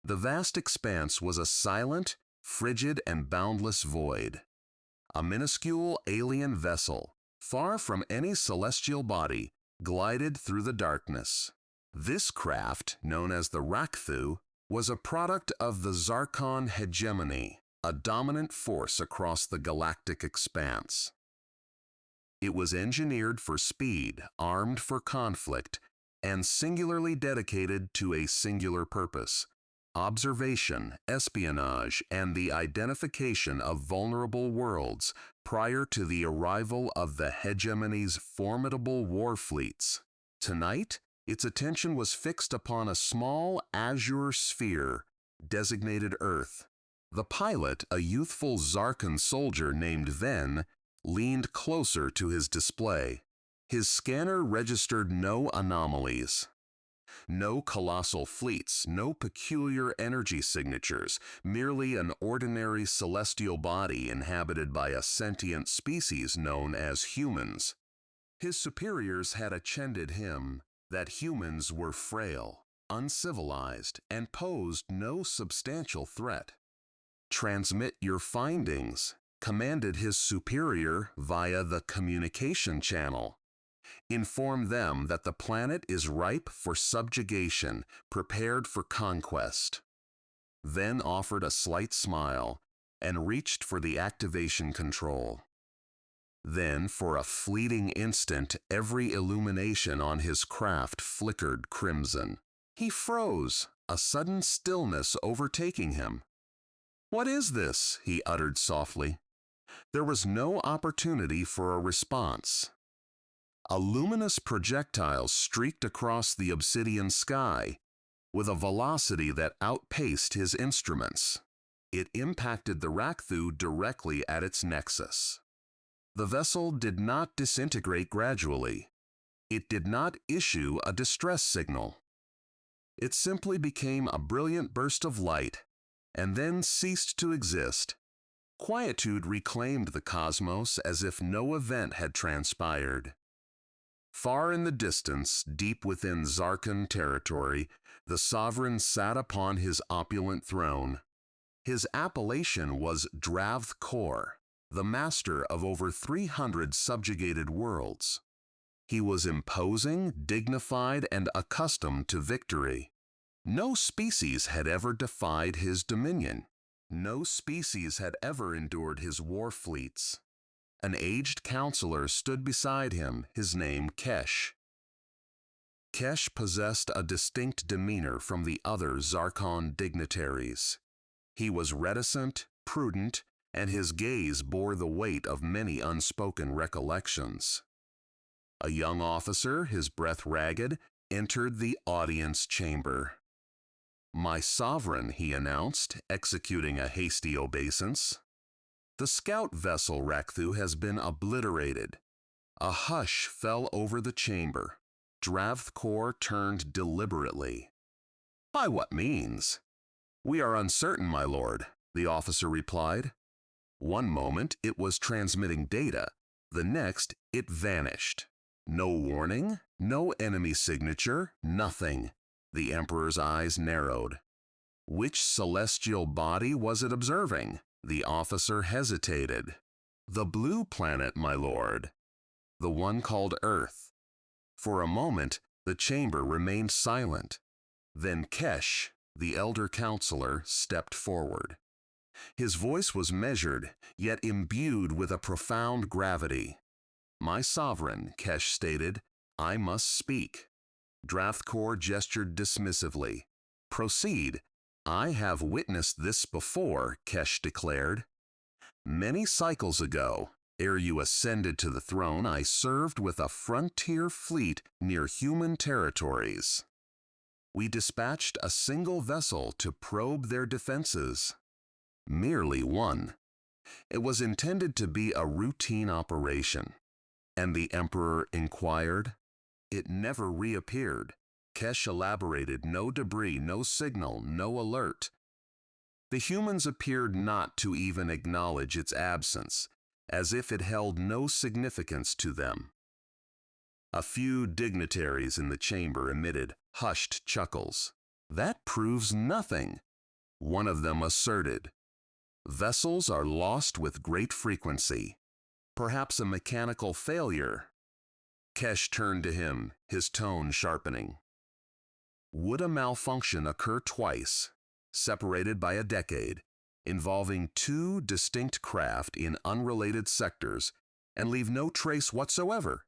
The vast expanse was a silent, frigid, and boundless void. A minuscule alien vessel, far from any celestial body, glided through the darkness. This craft, known as the Rakthu, was a product of the Zarcon Hegemony, a dominant force across the galactic expanse. It was engineered for speed, armed for conflict, and singularly dedicated to a singular purpose: observation, espionage, and the identification of vulnerable worlds prior to the arrival of the Hegemony's formidable war fleets. Tonight, its attention was fixed upon a small azure sphere designated Earth. The pilot, a youthful Zarcon soldier named Ven, leaned closer to his display. His scanner registered no anomalies. No colossal fleets, no peculiar energy signatures, merely an ordinary celestial body inhabited by a sentient species known as humans. His superiors had attended him that humans were frail, uncivilized, and posed no substantial threat. "Transmit your findings," commanded his superior via the communication channel. "Inform them that the planet is ripe for subjugation, prepared for conquest." Then offered a slight smile and reached for the activation control. Then, for a fleeting instant, every illumination on his craft flickered crimson. He froze, a sudden stillness overtaking him. "What is this?" he uttered softly. There was no opportunity for a response. A luminous projectile streaked across the obsidian sky with a velocity that outpaced his instruments. It impacted the Rakthu directly at its nexus. The vessel did not disintegrate gradually. It did not issue a distress signal. It simply became a brilliant burst of light and then ceased to exist. Quietude reclaimed the cosmos as if no event had transpired. Far in the distance, deep within Zarcon territory, the sovereign sat upon his opulent throne. His appellation was Dravth-Kor, the master of over 300 subjugated worlds. He was imposing, dignified, and accustomed to victory. No species had ever defied his dominion. No species had ever endured his war fleets. An aged counselor stood beside him, his name Kesh. Kesh possessed a distinct demeanor from the other Zarcon dignitaries. He was reticent, prudent, and his gaze bore the weight of many unspoken recollections. A young officer, his breath ragged, entered the audience chamber. "My sovereign," he announced, executing a hasty obeisance. "The scout vessel Rakthu has been obliterated." A hush fell over the chamber. Dravth-Kor turned deliberately. "By what means?" "We are uncertain, my lord," the officer replied. One moment it was transmitting data, the next it vanished. No warning, no enemy signature, nothing. The Emperor's eyes narrowed. Which celestial body was it observing? The officer hesitated. "The blue planet, my lord. The one called Earth." For a moment, the chamber remained silent. Then Kesh, the elder counselor, stepped forward. His voice was measured, yet imbued with a profound gravity. "My sovereign," Kesh stated, "I must speak." Dravth-Kor gestured dismissively. "Proceed. I have witnessed this before," Kesh declared. "Many cycles ago, ere you ascended to the throne, I served with a frontier fleet near human territories. We dispatched a single vessel to probe their defenses. Merely one. It was intended to be a routine operation." And the Emperor inquired. "It never reappeared." Kesh elaborated. "No debris, no signal, no alert. The humans appeared not to even acknowledge its absence, as if it held no significance to them." A few dignitaries in the chamber emitted hushed chuckles. "That proves nothing. One of them asserted, "Vessels are lost with great frequency. Perhaps a mechanical failure." Kesh turned to him, his tone sharpening. "Would a malfunction occur twice, separated by a decade, involving two distinct craft in unrelated sectors, and leave no trace whatsoever?"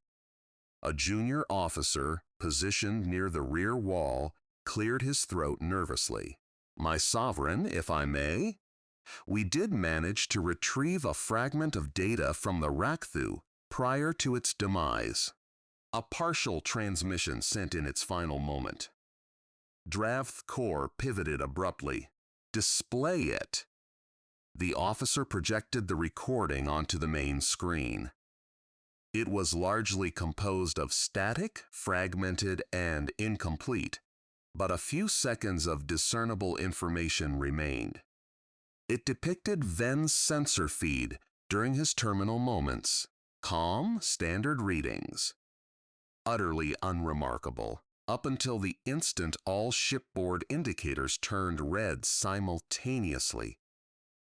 A junior officer, positioned near the rear wall, cleared his throat nervously. "My sovereign, if I may? We did manage to retrieve a fragment of data from the Rakthu prior to its demise. A partial transmission sent in its final moment." Dravth Kor pivoted abruptly. "Display it." The officer projected the recording onto the main screen. It was largely composed of static, fragmented, and incomplete, but a few seconds of discernible information remained. It depicted Ven's sensor feed during his terminal moments. Calm, standard readings. Utterly unremarkable, up until the instant all shipboard indicators turned red simultaneously.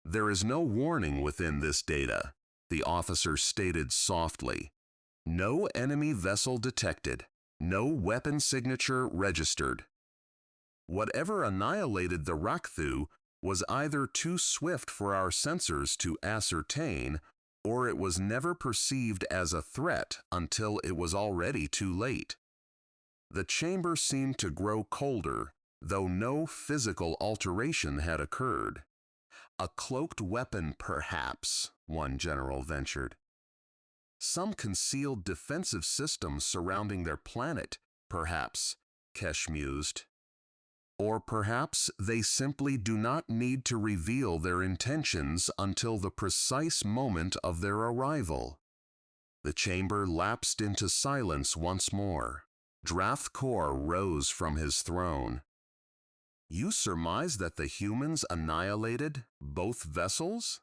"There is no warning within this data," the officer stated softly. "No enemy vessel detected. No weapon signature registered. Whatever annihilated the Rakthu was either too swift for our sensors to ascertain, or it was never perceived as a threat until it was already too late." The chamber seemed to grow colder, though no physical alteration had occurred. "A cloaked weapon, perhaps," one general ventured. "Some concealed defensive system surrounding their planet, perhaps," Kesh mused. "Or perhaps they simply do not need to reveal their intentions until the precise moment of their arrival." The chamber lapsed into silence once more. Dravth Kor rose from his throne. "You surmise that the humans annihilated both vessels?"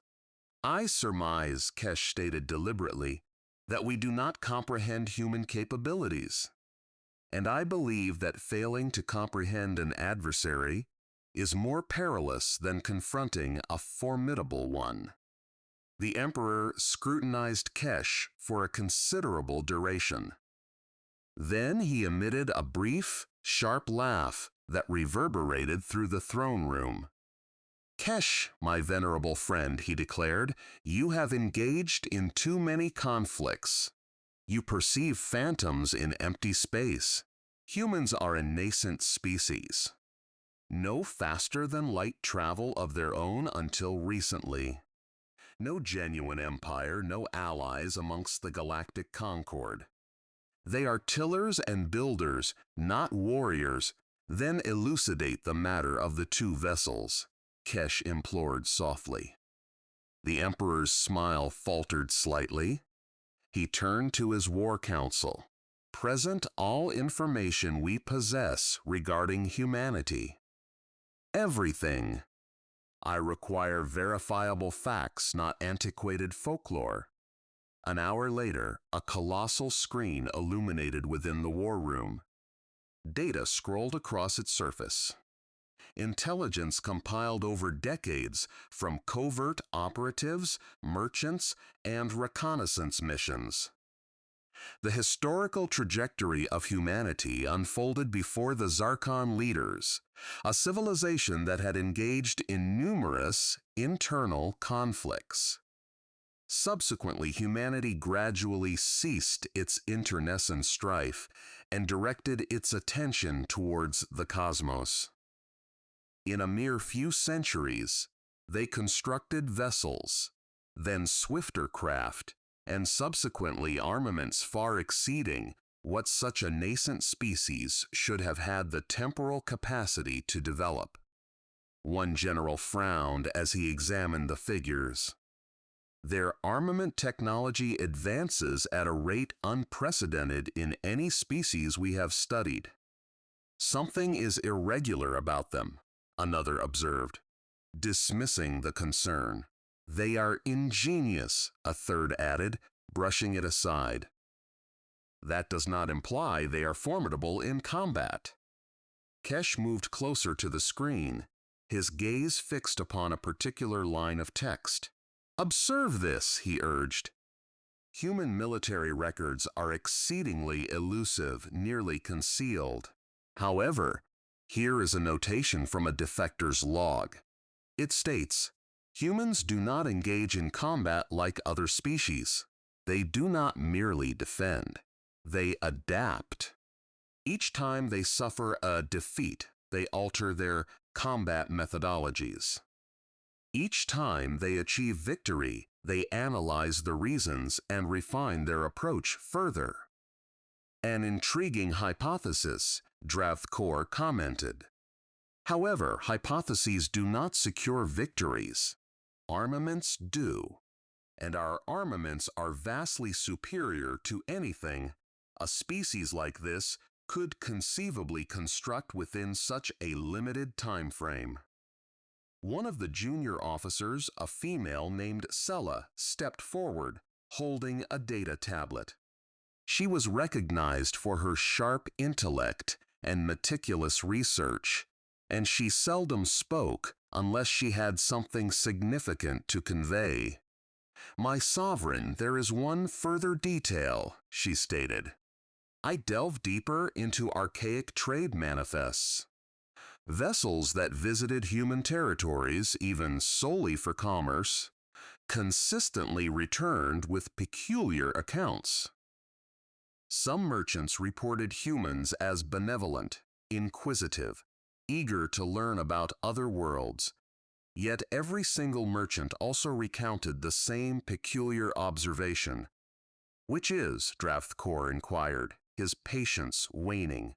"I surmise," Kesh stated deliberately, "that we do not comprehend human capabilities. And I believe that failing to comprehend an adversary is more perilous than confronting a formidable one." The Emperor scrutinized Kesh for a considerable duration. Then he emitted a brief, sharp laugh that reverberated through the throne room. "Kesh, my venerable friend," he declared, "you have engaged in too many conflicts. You perceive phantoms in empty space. Humans are a nascent species. No faster than light travel of their own until recently. No genuine empire, no allies amongst the galactic concord. They are tillers and builders, not warriors. Then elucidate the matter of the two vessels," Kesh implored softly. The Emperor's smile faltered slightly. He turned to his war council. "Present all information we possess regarding humanity." "Everything." "I require verifiable facts, not antiquated folklore." An hour later, a colossal screen illuminated within the war room. Data scrolled across its surface. Intelligence compiled over decades from covert operatives, merchants, and reconnaissance missions. The historical trajectory of humanity unfolded before the Zarcon leaders, a civilization that had engaged in numerous internal conflicts. Subsequently, humanity gradually ceased its internecine strife and directed its attention towards the cosmos. In a mere few centuries, they constructed vessels, then swifter craft, and subsequently armaments far exceeding what such a nascent species should have had the temporal capacity to develop. One general frowned as he examined the figures. Their armament technology advances at a rate unprecedented in any species we have studied. Something is irregular about them, another observed, dismissing the concern. They are ingenious, a third added, brushing it aside. That does not imply they are formidable in combat. Kesh moved closer to the screen, his gaze fixed upon a particular line of text. "Observe this," he urged. "Human military records are exceedingly elusive, nearly concealed. However, here is a notation from a defector's log. It states, 'Humans do not engage in combat like other species. They do not merely defend. They adapt. Each time they suffer a defeat, they alter their combat methodologies. Each time they achieve victory, they analyze the reasons and refine their approach further.'" "An intriguing hypothesis," Dravthkor commented. "However, hypotheses do not secure victories. Armaments do. And our armaments are vastly superior to anything a species like this could conceivably construct within such a limited time frame." One of the junior officers, a female named Sella, stepped forward, holding a data tablet. She was recognized for her sharp intellect and meticulous research, and she seldom spoke unless she had something significant to convey. "My sovereign, there is one further detail," she stated. "I delve deeper into archaic trade manifests. Vessels that visited human territories, even solely for commerce, consistently returned with peculiar accounts. Some merchants reported humans as benevolent, inquisitive, eager to learn about other worlds. Yet every single merchant also recounted the same peculiar observation. "Which is?" Dravthkor inquired, his patience waning.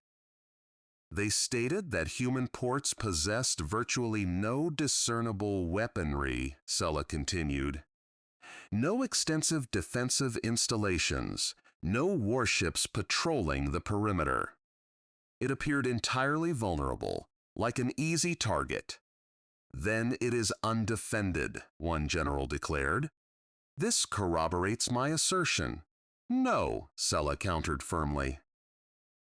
"They stated that human ports possessed virtually no discernible weaponry," Sella continued. "No extensive defensive installations, no warships patrolling the perimeter. It appeared entirely vulnerable, like an easy target. Then it is undefended," one general declared. "This corroborates my assertion." "No," Sella countered firmly.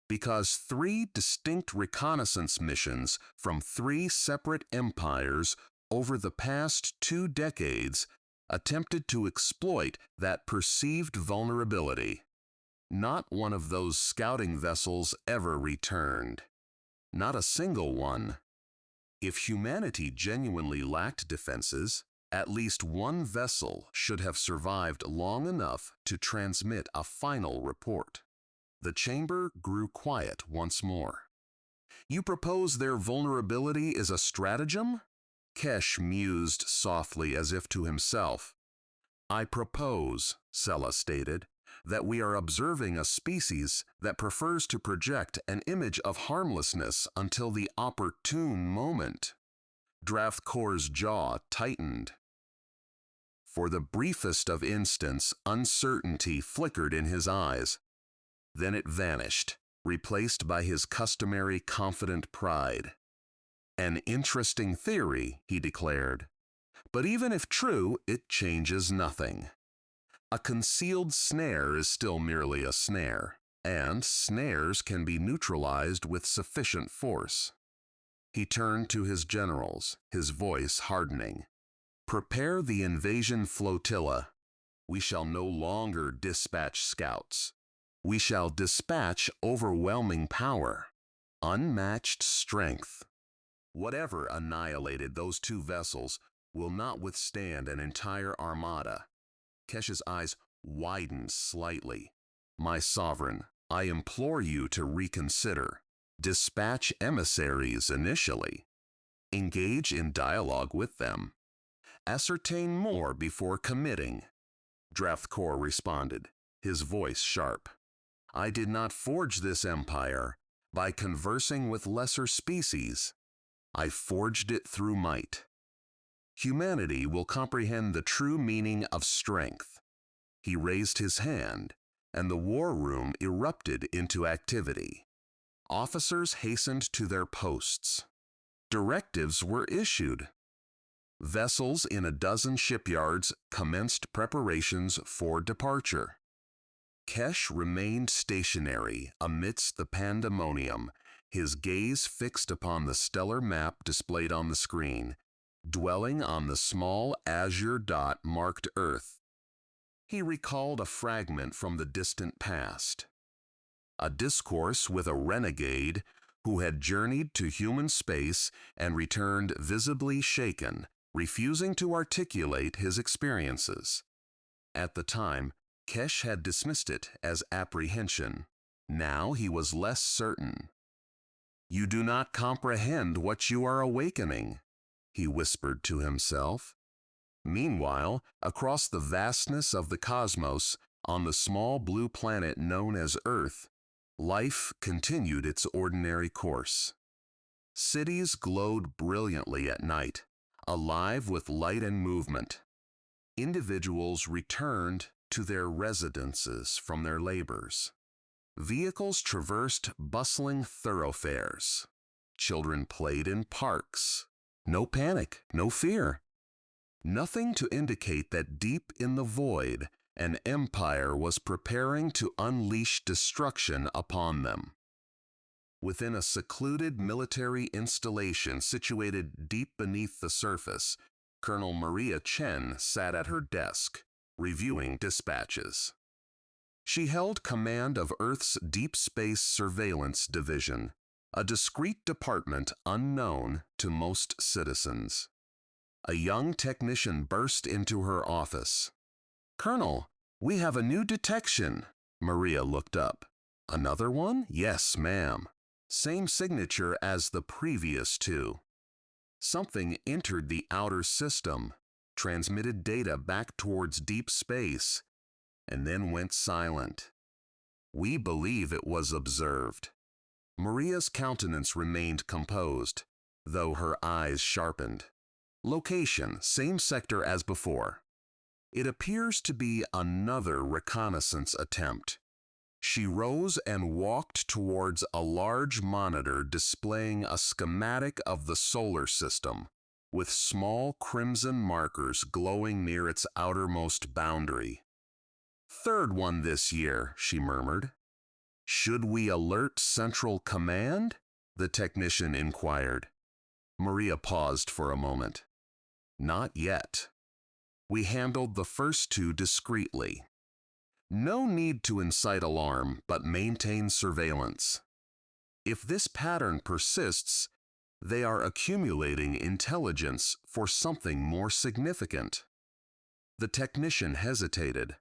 "Because 3 distinct reconnaissance missions from 3 separate empires over the past 2 decades attempted to exploit that perceived vulnerability. Not one of those scouting vessels ever returned. Not a single one. If humanity genuinely lacked defenses, at least one vessel should have survived long enough to transmit a final report." The chamber grew quiet once more. "You propose their vulnerability is a stratagem?" Kesh mused softly as if to himself. "I propose," Sella stated, "that we are observing a species that prefers to project an image of harmlessness until the opportune moment." Dravthkor's jaw tightened. For the briefest of instants, uncertainty flickered in his eyes. Then it vanished, replaced by his customary confident pride. "An interesting theory," he declared. "But even if true, it changes nothing. A concealed snare is still merely a snare, and snares can be neutralized with sufficient force." He turned to his generals, his voice hardening. "Prepare the invasion flotilla. We shall no longer dispatch scouts. We shall dispatch overwhelming power, unmatched strength. Whatever annihilated those 2 vessels will not withstand an entire armada." Kesh's eyes widened slightly. "My sovereign, I implore you to reconsider. Dispatch emissaries initially. Engage in dialogue with them. Ascertain more before committing." Dravthkor responded, his voice sharp. "I did not forge this empire by conversing with lesser species. I forged it through might. Humanity will comprehend the true meaning of strength." He raised his hand, and the war room erupted into activity. Officers hastened to their posts. Directives were issued. Vessels in a dozen shipyards commenced preparations for departure. Kesh remained stationary amidst the pandemonium, his gaze fixed upon the stellar map displayed on the screen, dwelling on the small azure dot marked Earth. He recalled a fragment from the distant past. A discourse with a renegade who had journeyed to human space and returned visibly shaken, refusing to articulate his experiences. At the time, Kesh had dismissed it as apprehension. Now he was less certain. "You do not comprehend what you are awakening," he whispered to himself. Meanwhile, across the vastness of the cosmos, on the small blue planet known as Earth, life continued its ordinary course. Cities glowed brilliantly at night, alive with light and movement. Individuals returned to their residences from their labors. Vehicles traversed bustling thoroughfares. Children played in parks. No panic, no fear. Nothing to indicate that deep in the void, an empire was preparing to unleash destruction upon them. Within a secluded military installation situated deep beneath the surface, Colonel Maria Chen sat at her desk, reviewing dispatches. She held command of Earth's Deep Space Surveillance Division, a discreet department unknown to most citizens. A young technician burst into her office. "Colonel, we have a new detection." Maria looked up. "Another one?" "Yes, ma'am. Same signature as the previous two. Something entered the outer system, transmitted data back towards deep space, and then went silent. We believe it was observed." Maria's countenance remained composed, though her eyes sharpened. "Location, same sector as before. It appears to be another reconnaissance attempt." She rose and walked towards a large monitor displaying a schematic of the solar system, with small crimson markers glowing near its outermost boundary. "Third one this year," she murmured. "Should we alert Central Command?" the technician inquired. Maria paused for a moment. "Not yet. We handled the first two discreetly. No need to incite alarm, but maintain surveillance. If this pattern persists, they are accumulating intelligence for something more significant." The technician hesitated.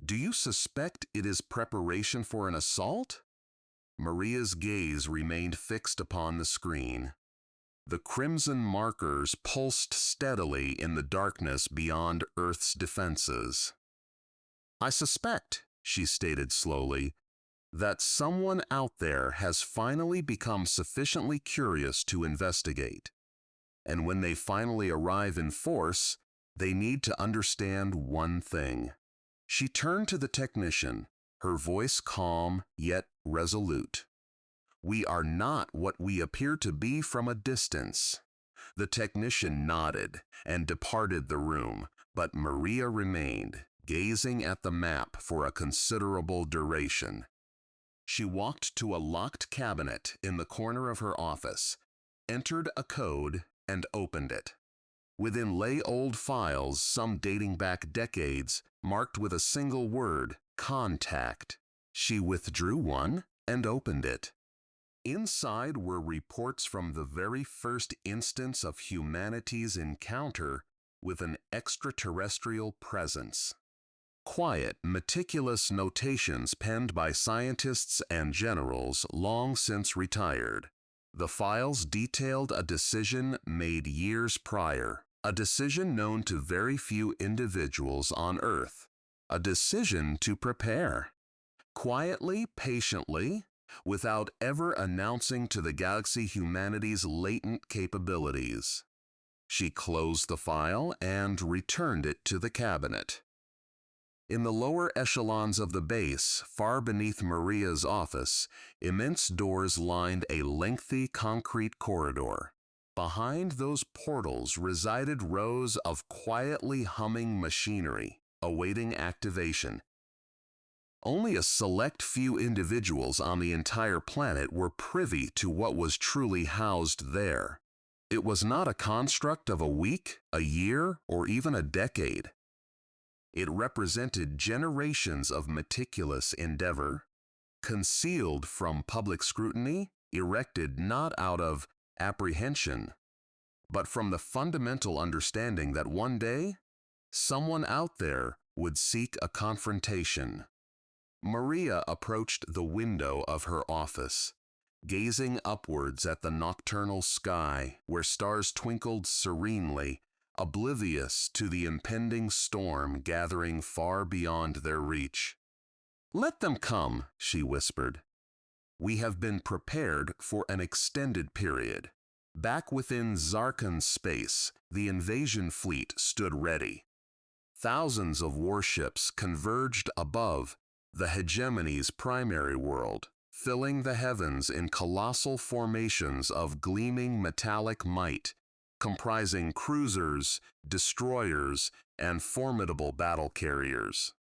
"Do you suspect it is preparation for an assault?" Maria's gaze remained fixed upon the screen. The crimson markers pulsed steadily in the darkness beyond Earth's defenses. "I suspect," she stated slowly, "that someone out there has finally become sufficiently curious to investigate. And when they finally arrive in force, they need to understand one thing." She turned to the technician, her voice calm yet resolute. "We are not what we appear to be from a distance." The technician nodded and departed the room, but Maria remained, gazing at the map for a considerable duration. She walked to a locked cabinet in the corner of her office, entered a code, and opened it. Within lay old files, some dating back decades, marked with a single word, "Contact." She withdrew one and opened it. Inside were reports from the very first instance of humanity's encounter with an extraterrestrial presence. Quiet, meticulous notations penned by scientists and generals long since retired. The files detailed a decision made years prior, a decision known to very few individuals on Earth, a decision to prepare. Quietly, patiently, without ever announcing to the galaxy humanity's latent capabilities. She closed the file and returned it to the cabinet. In the lower echelons of the base, far beneath Maria's office, immense doors lined a lengthy concrete corridor. Behind those portals resided rows of quietly humming machinery, awaiting activation. Only a select few individuals on the entire planet were privy to what was truly housed there. It was not a construct of a week, a year, or even a decade. It represented generations of meticulous endeavor, concealed from public scrutiny, erected not out of apprehension, but from the fundamental understanding that one day, someone out there would seek a confrontation. Maria approached the window of her office, gazing upwards at the nocturnal sky where stars twinkled serenely, oblivious to the impending storm gathering far beyond their reach. "Let them come," she whispered. "We have been prepared for an extended period." Back within Zarcon space, the invasion fleet stood ready. Thousands of warships converged above the Hegemony's primary world, filling the heavens in colossal formations of gleaming metallic might, comprising cruisers, destroyers, and formidable battle carriers.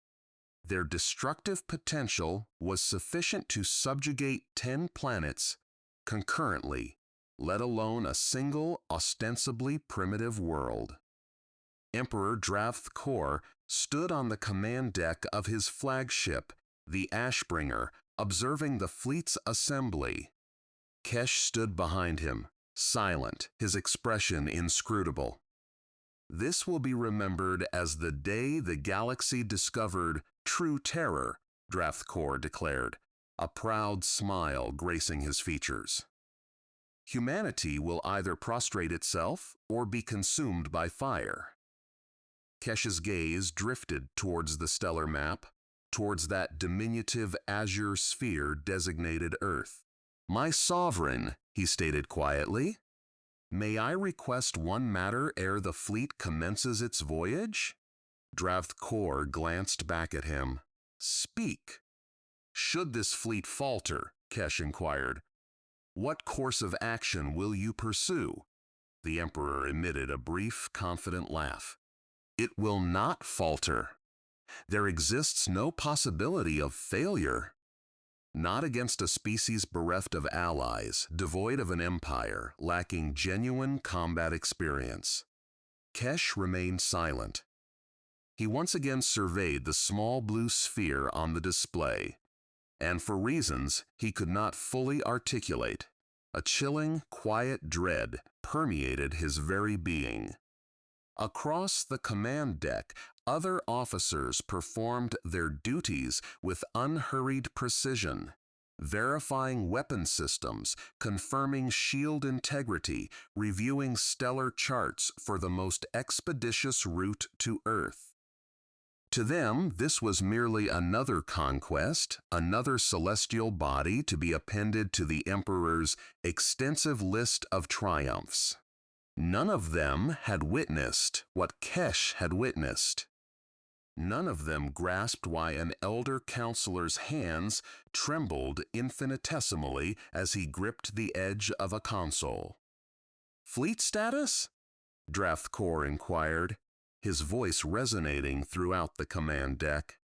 Their destructive potential was sufficient to subjugate 10 planets concurrently, let alone a single, ostensibly primitive world. Emperor Dravthkor stood on the command deck of his flagship, the Ashbringer, observing the fleet's assembly. Kesh stood behind him, silent, his expression inscrutable. "This will be remembered as the day the galaxy discovered true terror," Dravthkor declared, a proud smile gracing his features. "Humanity will either prostrate itself or be consumed by fire." Kesh's gaze drifted towards the stellar map, towards that diminutive azure sphere designated Earth. "My sovereign," he stated quietly, "may I request one matter ere the fleet commences its voyage?" Dravthkor glanced back at him. "Speak." "Should this fleet falter," Kesh inquired, "what course of action will you pursue?" The Emperor emitted a brief, confident laugh. "It will not falter. There exists no possibility of failure. Not against a species bereft of allies, devoid of an empire, lacking genuine combat experience." Kesh remained silent. He once again surveyed the small blue sphere on the display, and for reasons he could not fully articulate, a chilling, quiet dread permeated his very being. Across the command deck, other officers performed their duties with unhurried precision, verifying weapon systems, confirming shield integrity, reviewing stellar charts for the most expeditious route to Earth. To them, this was merely another conquest, another celestial body to be appended to the Emperor's extensive list of triumphs. None of them had witnessed what Kesh had witnessed. None of them grasped why an elder counselor's hands trembled infinitesimally as he gripped the edge of a console. "Fleet status?" Dravthkor inquired, his voice resonating throughout the command deck.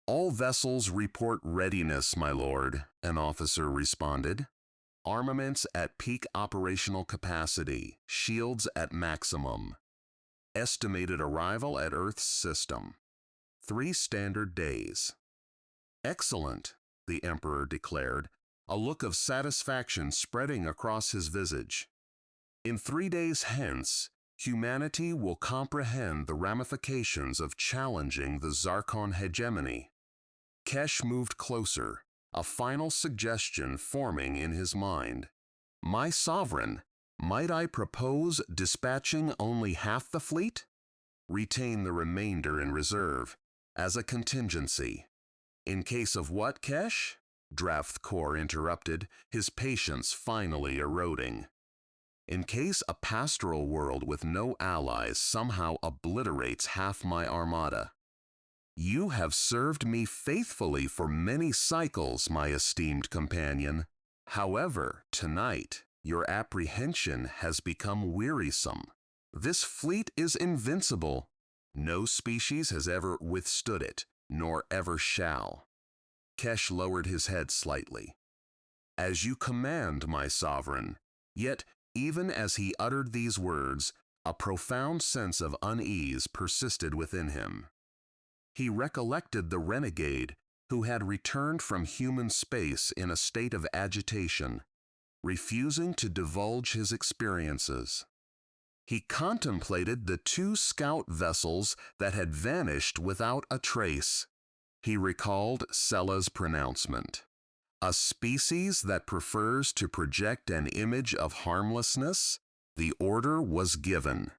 "All vessels report readiness, my lord," an officer responded. "Armaments at peak operational capacity, shields at maximum. Estimated arrival at Earth's system. 3 standard days." "Excellent," the Emperor declared, a look of satisfaction spreading across his visage. "In 3 days hence, humanity will comprehend the ramifications of challenging the Zarcon Hegemony." Kesh moved closer, a final suggestion forming in his mind. "My sovereign, might I propose dispatching only half the fleet? Retain the remainder in reserve, as a contingency." "In case of what, Kesh?" Dravthkor interrupted, his patience finally eroding. "In case a pastoral world with no allies somehow obliterates half my armada. You have served me faithfully for many cycles, my esteemed companion. However, tonight, your apprehension has become wearisome. This fleet is invincible. No species has ever withstood it, nor ever shall. Kesh lowered his head slightly. "As you command, my sovereign." Yet, even as he uttered these words, a profound sense of unease persisted within him. He recollected the renegade who had returned from human space in a state of agitation, refusing to divulge his experiences. He contemplated the 2 scout vessels that had vanished without a trace. He recalled Sella's pronouncement. A species that prefers to project an image of harmlessness, the order was given.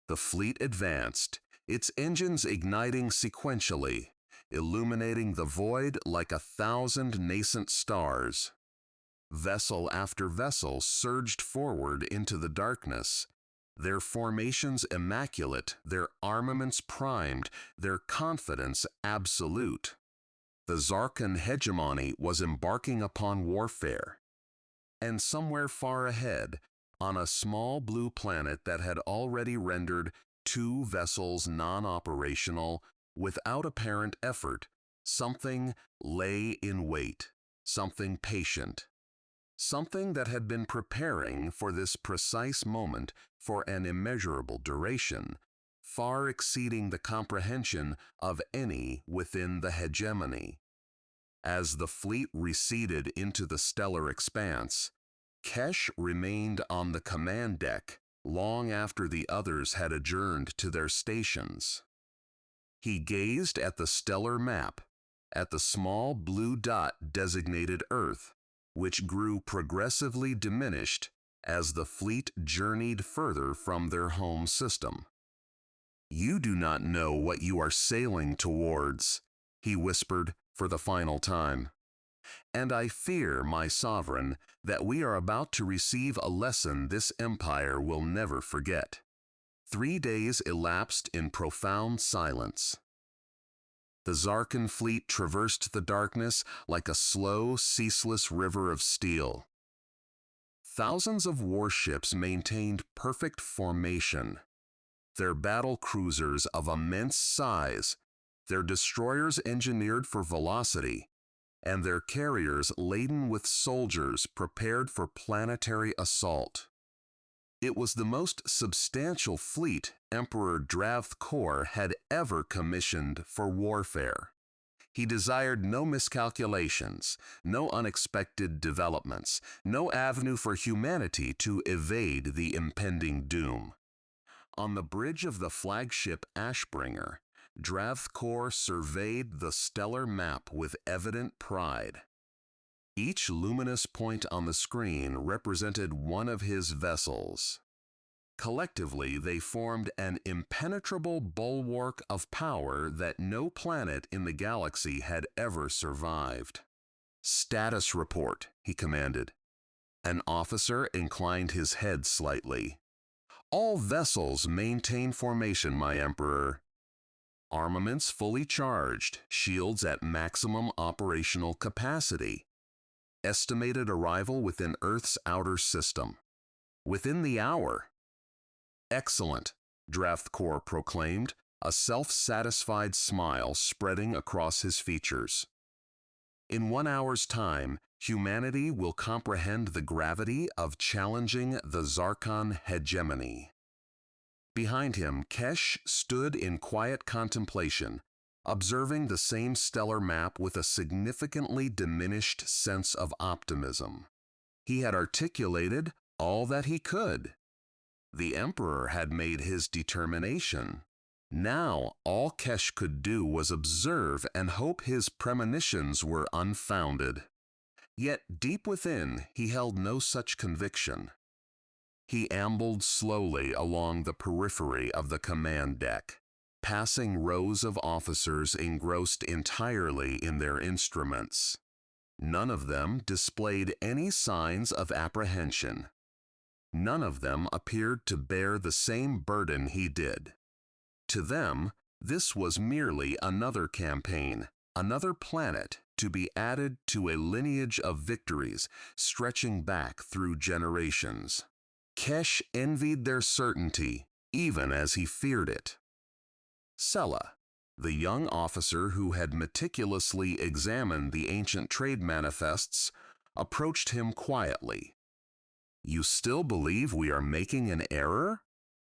The fleet advanced, its engines igniting sequentially, illuminating the void like 1,000 nascent stars. Vessel after vessel surged forward into the darkness, their formations immaculate, their armaments primed, their confidence absolute. The Zarcon Hegemony was embarking upon warfare. And somewhere far ahead, on a small blue planet that had already rendered 2 vessels non-operational without apparent effort, something lay in wait, something patient. Something that had been preparing for this precise moment for an immeasurable duration, far exceeding the comprehension of any within the hegemony. As the fleet receded into the stellar expanse, Kesh remained on the command deck long after the others had adjourned to their stations. He gazed at the stellar map, at the small blue dot designated Earth, which grew progressively diminished as the fleet journeyed further from their home system. "You do not know what you are sailing towards," he whispered for the final time. "And I fear, my sovereign, that we are about to receive a lesson this empire will never forget." 3 days elapsed in profound silence. The Zarcon fleet traversed the darkness like a slow, ceaseless river of steel. Thousands of warships maintained perfect formation, their battle cruisers of immense size, their destroyers engineered for velocity, and their carriers laden with soldiers prepared for planetary assault. It was the most substantial fleet Emperor Dravthkor had ever commissioned for warfare. He desired no miscalculations, no unexpected developments, no avenue for humanity to evade the impending doom. On the bridge of the flagship Ashbringer, Dravthkor surveyed the stellar map with evident pride. Each luminous point on the screen represented one of his vessels. Collectively, they formed an impenetrable bulwark of power that no planet in the galaxy had ever survived. "Status report," he commanded. An officer inclined his head slightly. "All vessels maintain formation, my Emperor. Armaments fully charged, shields at maximum operational capacity. Estimated arrival within Earth's outer system. Within the hour." "Excellent," Dravthkor proclaimed, a self-satisfied smile spreading across his features. "In 1 hour's time, humanity will comprehend the gravity of challenging the Zarcon Hegemony." Behind him, Kesh stood in quiet contemplation, observing the same stellar map with a significantly diminished sense of optimism. He had articulated all that he could. The Emperor had made his determination. Now all Kesh could do was observe and hope his premonitions were unfounded. Yet deep within, he held no such conviction. He ambled slowly along the periphery of the command deck, passing rows of officers engrossed entirely in their instruments. None of them displayed any signs of apprehension. None of them appeared to bear the same burden he did. To them, this was merely another campaign, another planet to be added to a lineage of victories stretching back through generations. Kesh envied their certainty, even as he feared it. "Sella," The young officer who had meticulously examined the ancient trade manifests approached him quietly. "You still believe we are making an error?"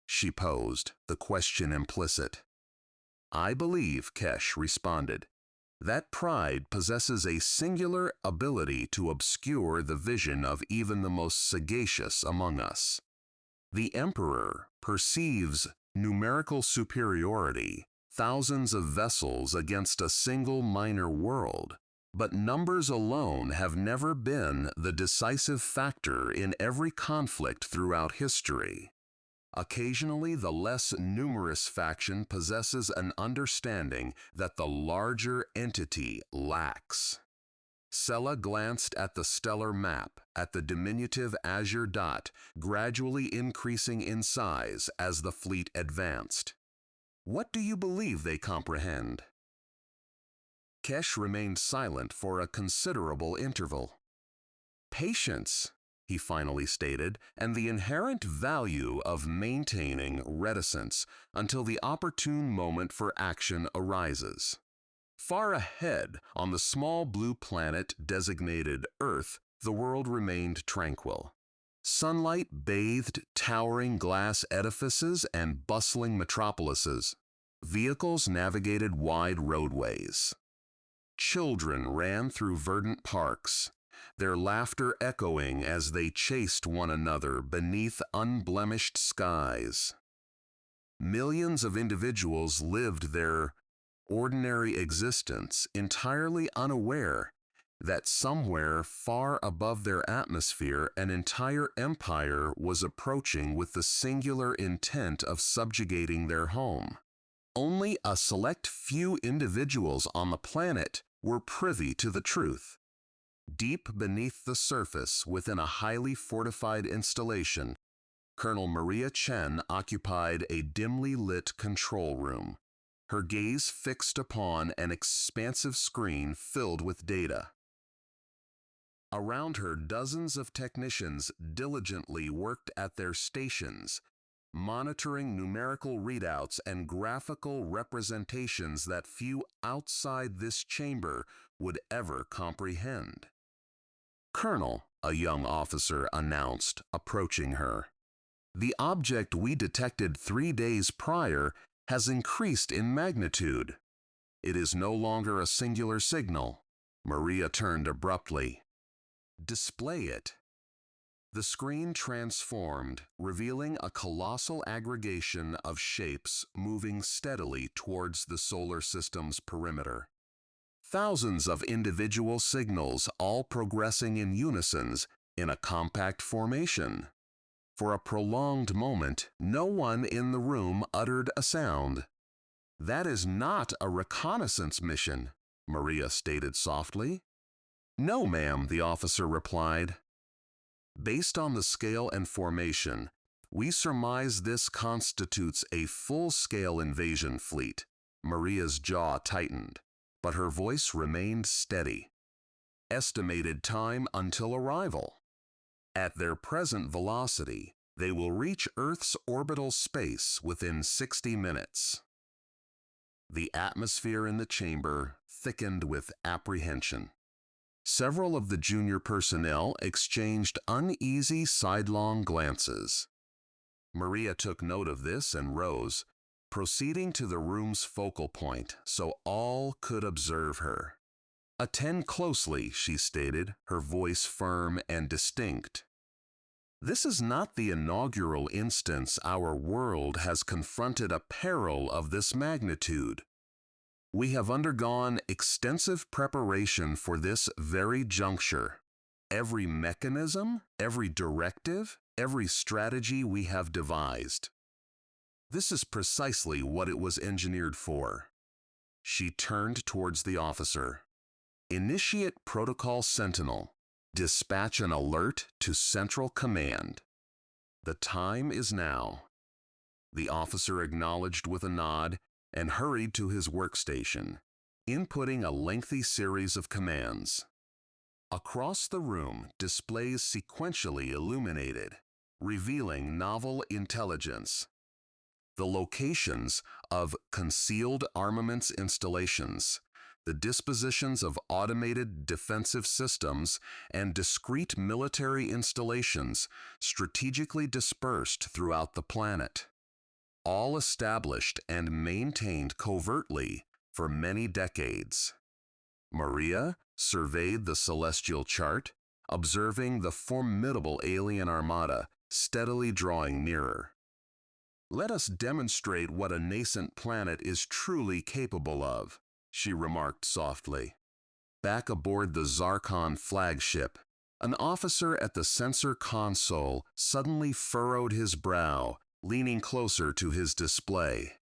she posed, the question implicit. "I believe," Kesh responded, "that pride possesses a singular ability to obscure the vision of even the most sagacious among us. The Emperor perceives numerical superiority, thousands of vessels against a single minor world, but numbers alone have never been the decisive factor in every conflict throughout history. Occasionally, the less numerous faction possesses an understanding that the larger entity lacks." Sella glanced at the stellar map, at the diminutive azure dot, gradually increasing in size as the fleet advanced. "What do you believe they comprehend?" Kesh remained silent for a considerable interval. "Patience," he finally stated, "and the inherent value of maintaining reticence until the opportune moment for action arises." Far ahead, on the small blue planet designated Earth, the world remained tranquil. Sunlight bathed towering glass edifices and bustling metropolises. Vehicles navigated wide roadways. Children ran through verdant parks, their laughter echoing as they chased one another beneath unblemished skies. Millions of individuals lived their ordinary existence entirely unaware that somewhere far above their atmosphere an entire empire was approaching with the singular intent of subjugating their home. Only a select few individuals on the planet were privy to the truth. Deep beneath the surface, within a highly fortified installation, Colonel Maria Chen occupied a dimly lit control room, her gaze fixed upon an expansive screen filled with data. Around her, dozens of technicians diligently worked at their stations, monitoring numerical readouts and graphical representations that few outside this chamber would ever comprehend. "Colonel," a young officer announced, approaching her, "the object we detected 3 days prior has increased in magnitude. It is no longer a singular signal." Maria turned abruptly. "Display it." The screen transformed, revealing a colossal aggregation of shapes moving steadily towards the solar system's perimeter. Thousands of individual signals, all progressing in unison in a compact formation. For a prolonged moment, no one in the room uttered a sound. "That is not a reconnaissance mission," Maria stated softly. "No, ma'am," the officer replied. "Based on the scale and formation, we surmise this constitutes a full-scale invasion fleet." Maria's jaw tightened, but her voice remained steady. "Estimated time until arrival. At their present velocity, they will reach Earth's orbital space within 60 minutes. The atmosphere in the chamber thickened with apprehension. Several of the junior personnel exchanged uneasy sidelong glances. Maria took note of this and rose, proceeding to the room's focal point so all could observe her. "Attend closely," she stated, her voice firm and distinct. "This is not the inaugural instance our world has confronted a peril of this magnitude. We have undergone extensive preparation for this very juncture. Every mechanism, every directive, every strategy we have devised. This is precisely what it was engineered for." She turned towards the officer. "Initiate Protocol Sentinel. Dispatch an alert to Central Command. The time is now." The officer acknowledged with a nod and hurried to his workstation, inputting a lengthy series of commands. Across the room, displays sequentially illuminated, revealing novel intelligence. the locations of concealed armaments installations, the dispositions of automated defensive systems, and discrete military installations strategically dispersed throughout the planet, all established and maintained covertly for many decades. Maria surveyed the celestial chart, observing the formidable alien armada steadily drawing nearer. "Let us demonstrate what a nascent planet is truly capable of," she remarked softly. Back aboard the Zarcon flagship, an officer at the sensor console suddenly furrowed his brow, leaning closer to his display.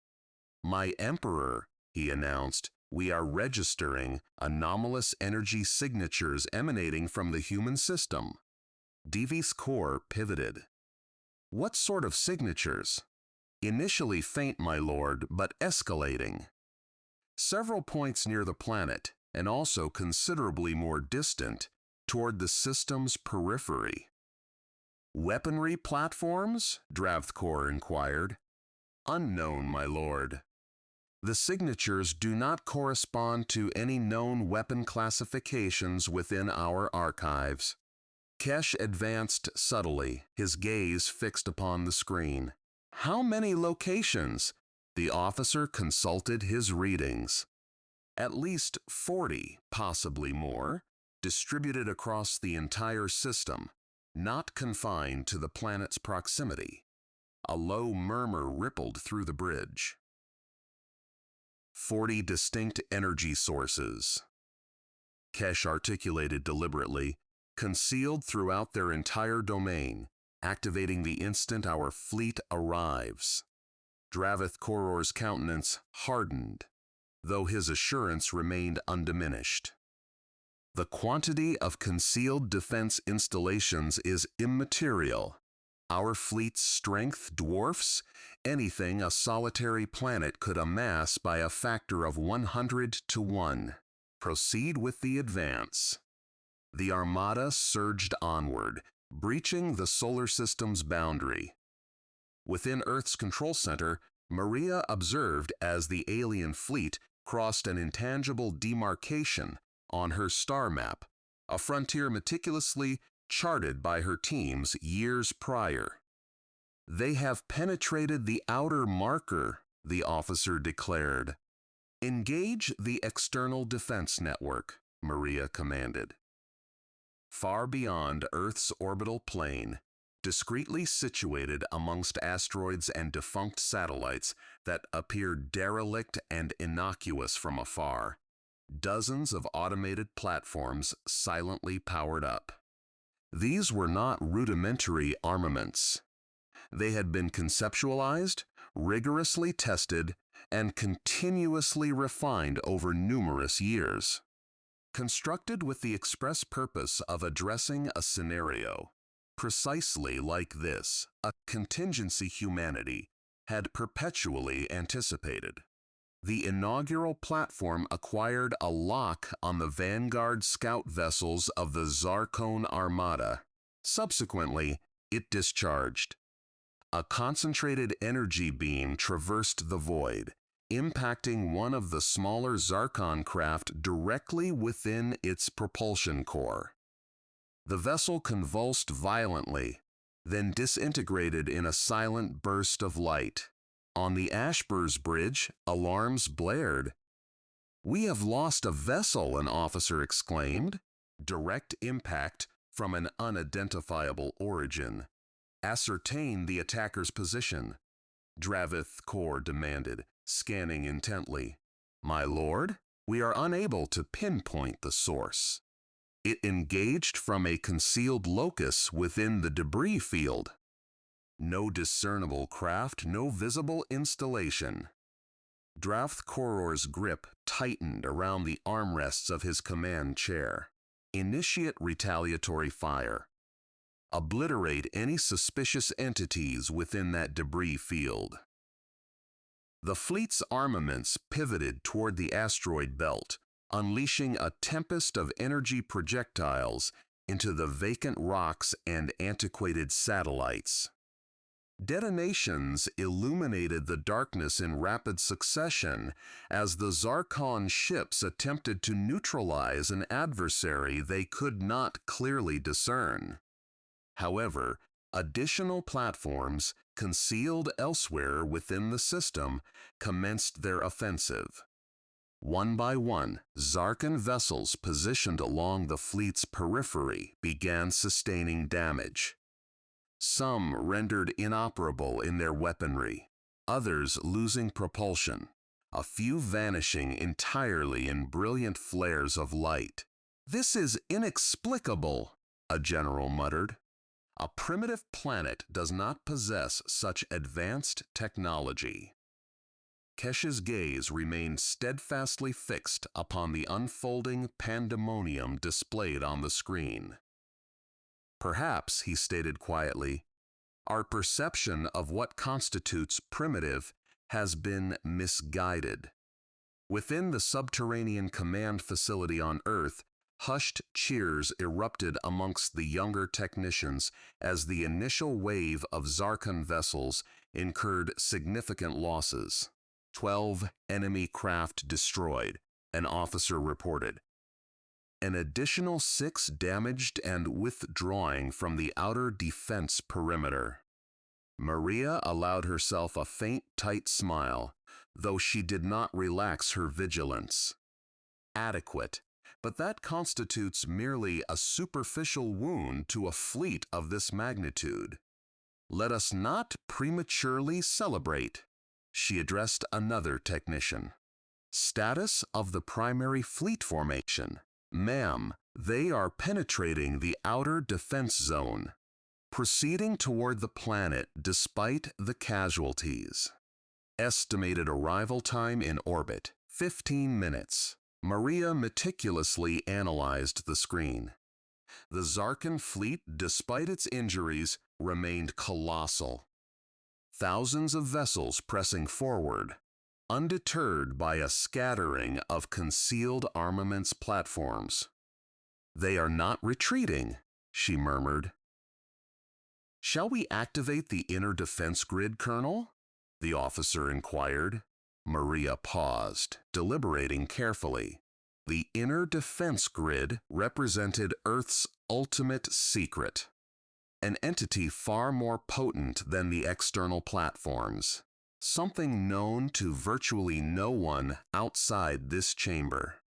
"My Emperor," he announced, "we are registering anomalous energy signatures emanating from the human system." Devi's core pivoted. "What sort of signatures?" "Initially faint, my lord, but escalating. Several points near the planet, and also considerably more distant, toward the system's periphery." "Weaponry platforms?" Dravthkor inquired. "Unknown, my lord. The signatures do not correspond to any known weapon classifications within our archives." Kesh advanced subtly, his gaze fixed upon the screen. "How many locations?" The officer consulted his readings. "At least 40, possibly more, distributed across the entire system, not confined to the planet's proximity." A low murmur rippled through the bridge. 40 distinct energy sources," Kesh articulated deliberately, "concealed throughout their entire domain, activating the instant our fleet arrives." Dravthkoror's countenance hardened, though his assurance remained undiminished. "The quantity of concealed defense installations is immaterial. Our fleet's strength dwarfs anything a solitary planet could amass by a factor of 100 to 1. Proceed with the advance." The Armada surged onward, breaching the solar system's boundary. Within Earth's control center, Maria observed as the alien fleet crossed an intangible demarcation on her star map, a frontier meticulously charted by her teams years prior. "They have penetrated the outer marker," the officer declared. "Engage the external defense network," Maria commanded. Far beyond Earth's orbital plane, discreetly situated amongst asteroids and defunct satellites that appeared derelict and innocuous from afar, dozens of automated platforms silently powered up. These were not rudimentary armaments. They had been conceptualized, rigorously tested, and continuously refined over numerous years. Constructed with the express purpose of addressing a scenario precisely like this, a contingency humanity had perpetually anticipated. The inaugural platform acquired a lock on the vanguard scout vessels of the Zarcon Armada. Subsequently, it discharged. A concentrated energy beam traversed the void, impacting one of the smaller Zarcon craft directly within its propulsion core. The vessel convulsed violently, then disintegrated in a silent burst of light. On the Ashbur's bridge, alarms blared. "We have lost a vessel," an officer exclaimed. "Direct impact from an unidentifiable origin. Ascertain the attacker's position," Dravthkor demanded, scanning intently. "My lord, we are unable to pinpoint the source. It engaged from a concealed locus within the debris field. No discernible craft, no visible installation." Dravthkoror's grip tightened around the armrests of his command chair. "Initiate retaliatory fire. Obliterate any suspicious entities within that debris field." The fleet's armaments pivoted toward the asteroid belt, unleashing a tempest of energy projectiles into the vacant rocks and antiquated satellites. Detonations illuminated the darkness in rapid succession as the Zarcon ships attempted to neutralize an adversary they could not clearly discern. However, additional platforms, concealed elsewhere within the system, commenced their offensive. One by one, Zarcon vessels positioned along the fleet's periphery began sustaining damage. Some rendered inoperable in their weaponry, others losing propulsion, a few vanishing entirely in brilliant flares of light. "This is inexplicable," a general muttered. "A primitive planet does not possess such advanced technology." Kesh's gaze remained steadfastly fixed upon the unfolding pandemonium displayed on the screen. "Perhaps," he stated quietly, "our perception of what constitutes primitive has been misguided." Within the subterranean command facility on Earth, hushed cheers erupted amongst the younger technicians as the initial wave of Zarcon vessels incurred significant losses. 12 enemy craft destroyed, an officer reported. An additional 6 damaged and withdrawing from the outer defense perimeter. Maria allowed herself a faint, tight smile, though she did not relax her vigilance. Adequate, but that constitutes merely a superficial wound to a fleet of this magnitude. Let us not prematurely celebrate. She addressed another technician. Status of the primary fleet formation. "Ma'am, they are penetrating the outer defense zone, proceeding toward the planet despite the casualties. Estimated arrival time in orbit, 15 minutes. Maria meticulously analyzed the screen. The Zarcon fleet, despite its injuries, remained colossal. Thousands of vessels pressing forward, undeterred by a scattering of concealed armaments platforms. "They are not retreating," she murmured. "Shall we activate the inner defense grid, Colonel?" the officer inquired. Maria paused, deliberating carefully. The inner defense grid represented Earth's ultimate secret, an entity far more potent than the external platforms. Something known to virtually no one outside this chamber.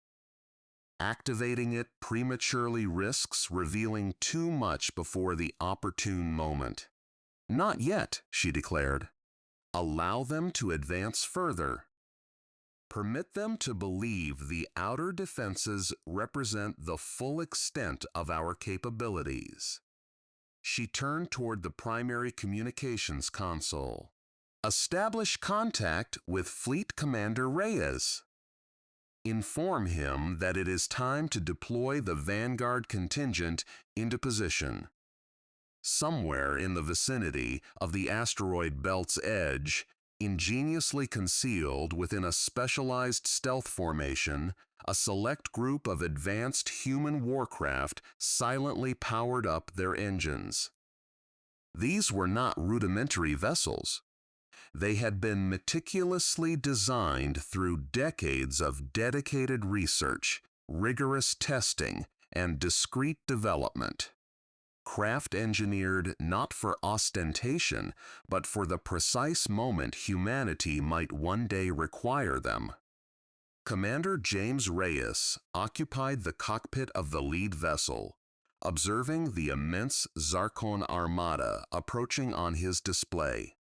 Activating it prematurely risks revealing too much before the opportune moment. "Not yet," she declared. "Allow them to advance further. Permit them to believe the outer defenses represent the full extent of our capabilities." She turned toward the primary communications console. "Establish contact with Fleet Commander Reyes. Inform him that it is time to deploy the Vanguard contingent into position. Somewhere in the vicinity of the asteroid belt's edge, ingeniously concealed within a specialized stealth formation, a select group of advanced human warcraft silently powered up their engines." These were not rudimentary vessels. They had been meticulously designed through decades of dedicated research, rigorous testing, and discreet development. Craft engineered not for ostentation, but for the precise moment humanity might one day require them. Commander James Reyes occupied the cockpit of the lead vessel, observing the immense Zarcon Armada approaching on his display.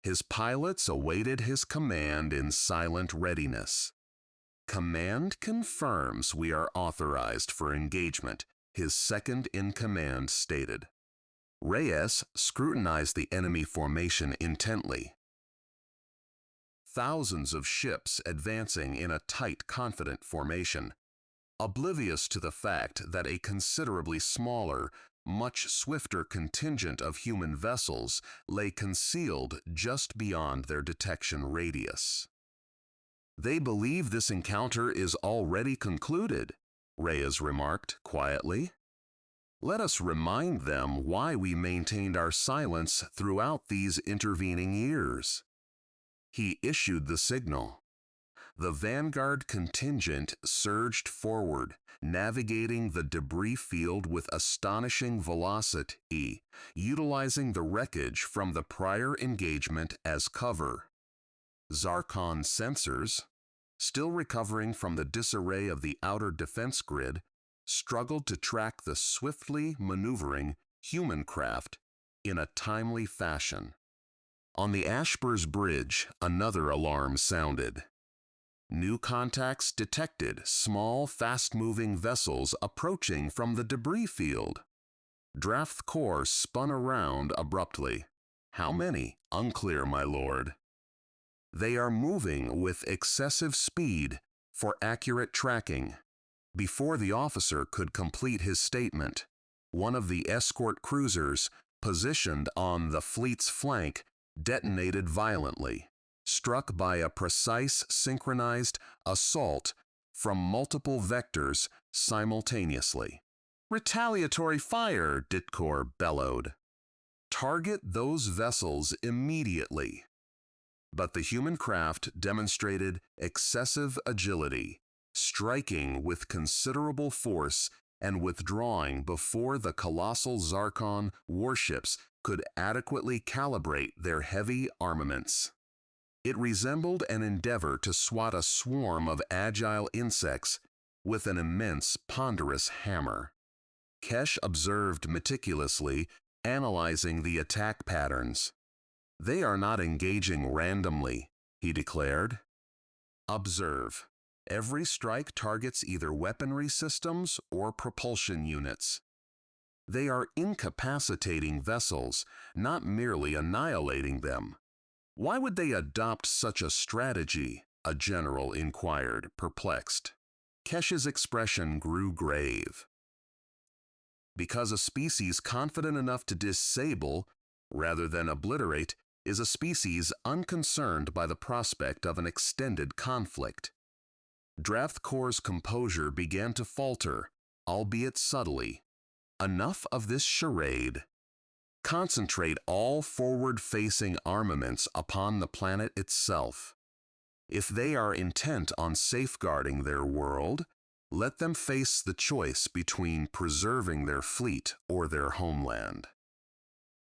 His pilots awaited his command in silent readiness. "Command confirms we are authorized for engagement," his second-in-command stated. Reyes scrutinized the enemy formation intently. Thousands of ships advancing in a tight, confident formation, oblivious to the fact that a considerably smaller, much swifter contingent of human vessels lay concealed just beyond their detection radius. "They believe this encounter is already concluded," Reyes remarked quietly. Let us remind them why we maintained our silence throughout these intervening years. He issued the signal. The vanguard contingent surged forward, navigating the debris field with astonishing velocity, utilizing the wreckage from the prior engagement as cover. Zarcon sensors, still recovering from the disarray of the outer defense grid, struggled to track the swiftly maneuvering human craft in a timely fashion. On the Ashbur's bridge, another alarm sounded. New contacts detected small, fast-moving vessels approaching from the debris field. Draft Corps spun around abruptly. How many? Unclear, my lord. They are moving with excessive speed for accurate tracking. Before the officer could complete his statement, one of the escort cruisers positioned on the fleet's flank detonated violently, struck by a precise synchronized assault from multiple vectors simultaneously. Retaliatory fire, Ditkor bellowed. Target those vessels immediately. But the human craft demonstrated excessive agility, striking with considerable force and withdrawing before the colossal Zarcon warships could adequately calibrate their heavy armaments. It resembled an endeavor to swat a swarm of agile insects with an immense, ponderous hammer. Kesh observed meticulously, analyzing the attack patterns. They are not engaging randomly, he declared. Observe. Every strike targets either weaponry systems or propulsion units. They are incapacitating vessels, not merely annihilating them. Why would they adopt such a strategy? A general inquired, perplexed. Kesh's expression grew grave. Because a species confident enough to disable, rather than obliterate, is a species unconcerned by the prospect of an extended conflict. Draft Corps' composure began to falter, albeit subtly. Enough of this charade. Concentrate all forward-facing armaments upon the planet itself. If they are intent on safeguarding their world, let them face the choice between preserving their fleet or their homeland.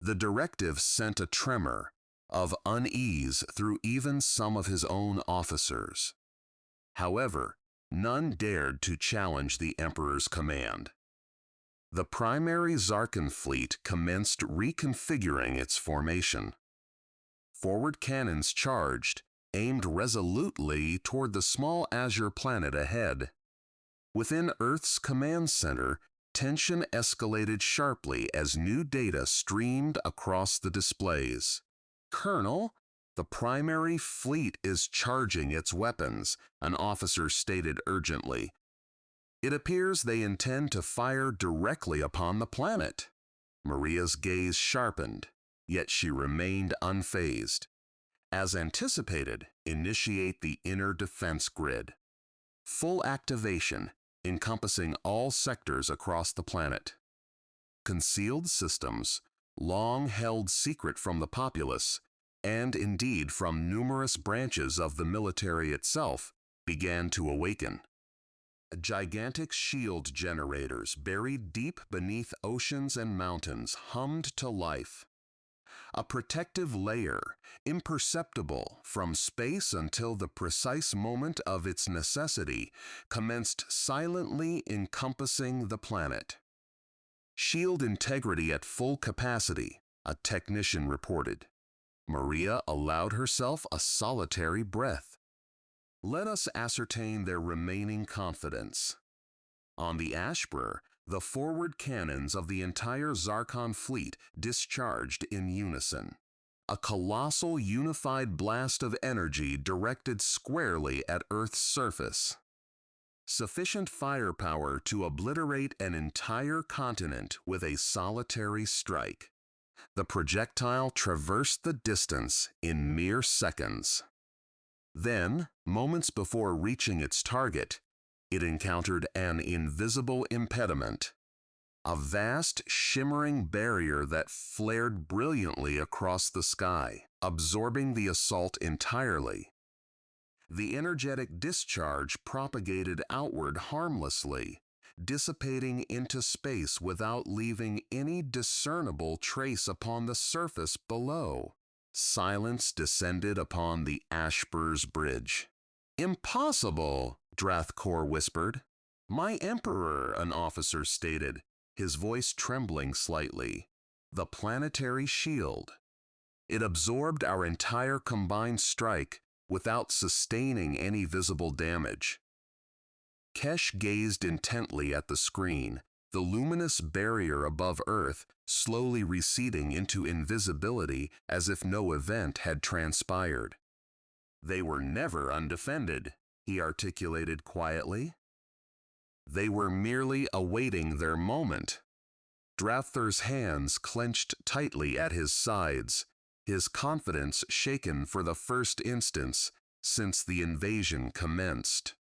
The directive sent a tremor of unease through even some of his own officers. However, none dared to challenge the Emperor's command. The primary Zarcon fleet commenced reconfiguring its formation. Forward cannons charged, aimed resolutely toward the small azure planet ahead. Within Earth's command center, tension escalated sharply as new data streamed across the displays. Colonel, the primary fleet is charging its weapons, an officer stated urgently. It appears they intend to fire directly upon the planet. Maria's gaze sharpened, yet she remained unfazed. As anticipated, initiate the inner defense grid. Full activation, encompassing all sectors across the planet. Concealed systems, long held secret from the populace, and indeed from numerous branches of the military itself, began to awaken. Gigantic shield generators buried deep beneath oceans and mountains hummed to life. A protective layer, imperceptible from space until the precise moment of its necessity, commenced silently encompassing the planet. Shield integrity at full capacity, a technician reported. Maria allowed herself a solitary breath. Let us ascertain their remaining confidence. On the Ashbur, the forward cannons of the entire Zarcon fleet discharged in unison. A colossal unified blast of energy directed squarely at Earth's surface. Sufficient firepower to obliterate an entire continent with a solitary strike. The projectile traversed the distance in mere seconds. Then, moments before reaching its target, it encountered an invisible impediment. a vast, shimmering barrier that flared brilliantly across the sky, absorbing the assault entirely. The energetic discharge propagated outward harmlessly, dissipating into space without leaving any discernible trace upon the surface below. Silence descended upon the Ashbur's bridge. "Impossible," Drathkor whispered. "My emperor," an officer stated, his voice trembling slightly. "The planetary shield. It absorbed our entire combined strike without sustaining any visible damage." Kesh gazed intently at the screen, the luminous barrier above Earth slowly receding into invisibility as if no event had transpired. "They were never undefended," he articulated quietly. "They were merely awaiting their moment." Drathur's hands clenched tightly at his sides, his confidence shaken for the first instance since the invasion commenced.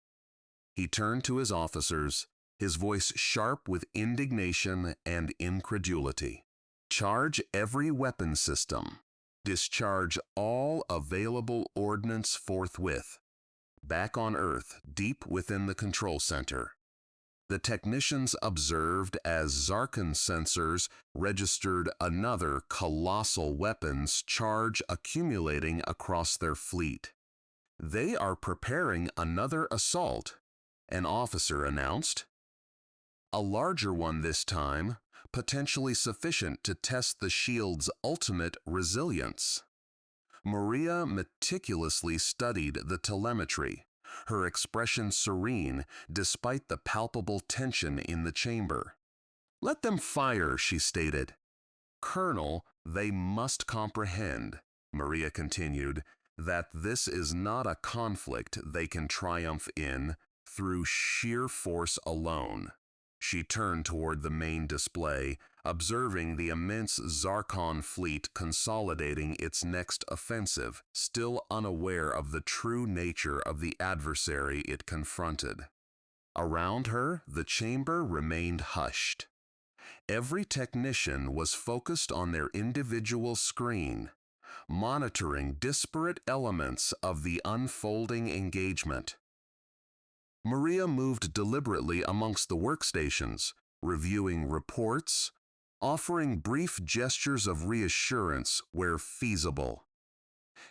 He turned to his officers, his voice sharp with indignation and incredulity. "Charge every weapon system. Discharge all available ordnance forthwith. Back on Earth, deep within the control center." The technicians observed as Zarcon sensors registered another colossal weapons charge accumulating across their fleet. "They are preparing another assault," an officer announced. "A larger one this time, potentially sufficient to test the shield's ultimate resilience." Maria meticulously studied the telemetry, her expression serene despite the palpable tension in the chamber. "Let them fire," she stated. "Colonel, they must comprehend," Maria continued, "that this is not a conflict they can triumph in through sheer force alone." She turned toward the main display, observing the immense Zarcon fleet consolidating its next offensive, still unaware of the true nature of the adversary it confronted. Around her, the chamber remained hushed. Every technician was focused on their individual screen, monitoring disparate elements of the unfolding engagement. Maria moved deliberately amongst the workstations, reviewing reports, offering brief gestures of reassurance where feasible.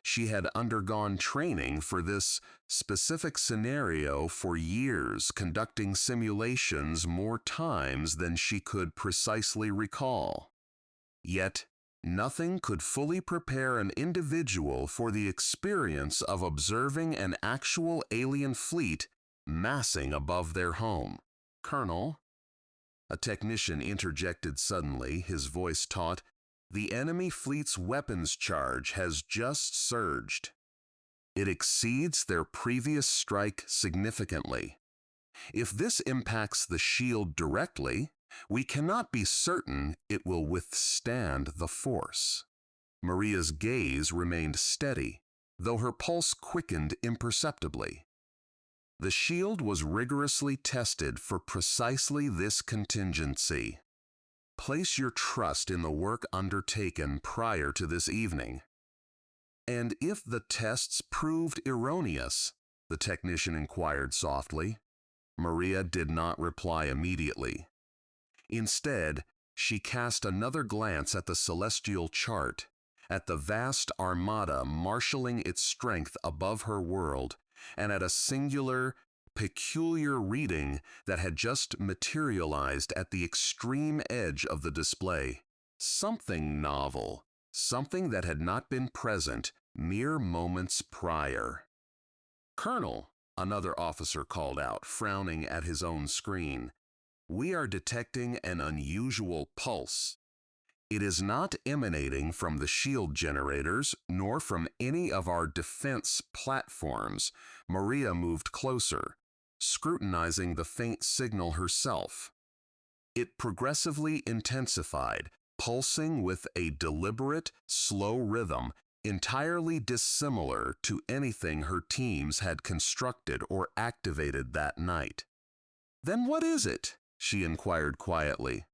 She had undergone training for this specific scenario for years, conducting simulations more times than she could precisely recall. Yet, nothing could fully prepare an individual for the experience of observing an actual alien fleet massing above their home. "Colonel," a technician interjected suddenly, his voice taut, "the enemy fleet's weapons charge has just surged. It exceeds their previous strike significantly. If this impacts the shield directly, we cannot be certain it will withstand the force." Maria's gaze remained steady, though her pulse quickened imperceptibly. The shield was rigorously tested for precisely this contingency. Place your trust in the work undertaken prior to this evening. "And if the tests proved erroneous?" the technician inquired softly. Maria did not reply immediately. Instead, she cast another glance at the celestial chart, at the vast Armada marshaling its strength above her world, and at a singular, peculiar reading that had just materialized at the extreme edge of the display. Something novel, something that had not been present mere moments prior. "Colonel," another officer called out, frowning at his own screen, "we are detecting an unusual pulse. It is not emanating from the shield generators, nor from any of our defense platforms." Maria moved closer, scrutinizing the faint signal herself. It progressively intensified, pulsing with a deliberate, slow rhythm entirely dissimilar to anything her teams had constructed or activated that night. "Then what is it?" she inquired quietly.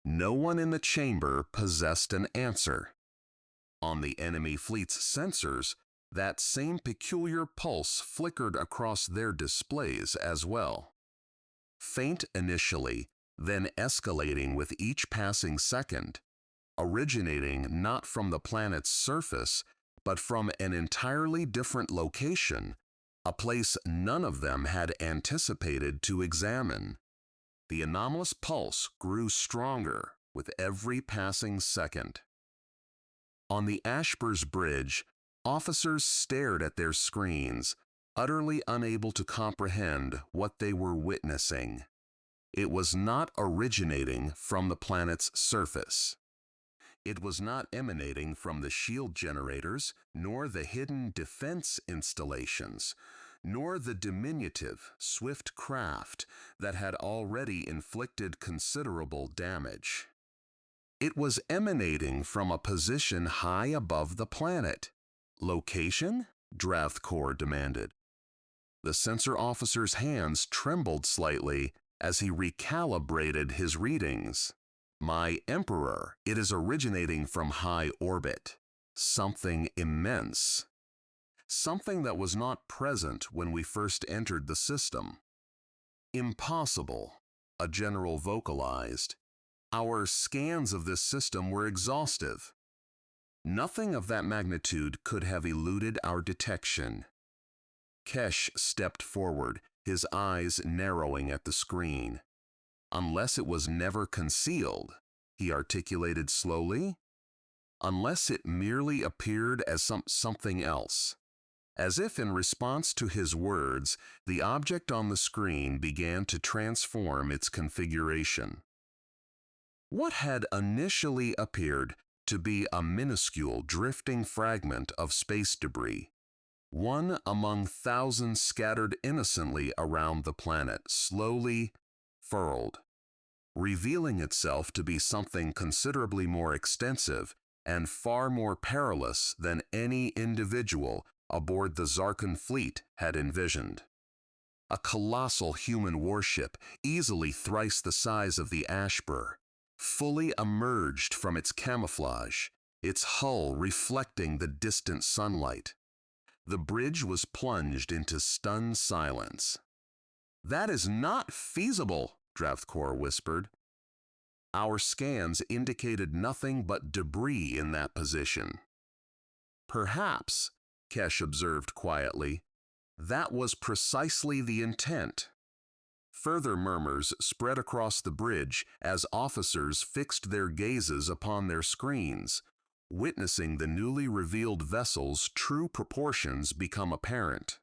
No one in the chamber possessed an answer. On the enemy fleet's sensors, that same peculiar pulse flickered across their displays as well. Faint initially, then escalating with each passing second, originating not from the planet's surface, but from an entirely different location, a place none of them had anticipated to examine. The anomalous pulse grew stronger with every passing second. On the Ashbur's bridge, officers stared at their screens, utterly unable to comprehend what they were witnessing. It was not originating from the planet's surface. It was not emanating from the shield generators, nor the hidden defense installations, nor the diminutive, swift craft that had already inflicted considerable damage. It was emanating from a position high above the planet. Location? Dravthkor demanded. The sensor officer's hands trembled slightly as he recalibrated his readings. My Emperor, it is originating from high orbit. Something immense. Something that was not present when we first entered the system. Impossible, a general vocalized. Our scans of this system were exhaustive. Nothing of that magnitude could have eluded our detection. Kesh stepped forward, his eyes narrowing at the screen. Unless it was never concealed, he articulated slowly. Unless it merely appeared as something else. As if in response to his words, the object on the screen began to transform its configuration. What had initially appeared to be a minuscule drifting fragment of space debris, one among thousands scattered innocently around the planet, slowly furled, revealing itself to be something considerably more extensive and far more perilous than any individual aboard the Zarcon fleet had envisioned. A colossal human warship, easily thrice the size of the Ashbur, fully emerged from its camouflage, its hull reflecting the distant sunlight. The bridge was plunged into stunned silence. "That is not feasible," Dravthkor whispered. "Our scans indicated nothing but debris in that position." "Perhaps," Kesh observed quietly, "that was precisely the intent." Further murmurs spread across the bridge as officers fixed their gazes upon their screens, witnessing the newly revealed vessel's true proportions become apparent.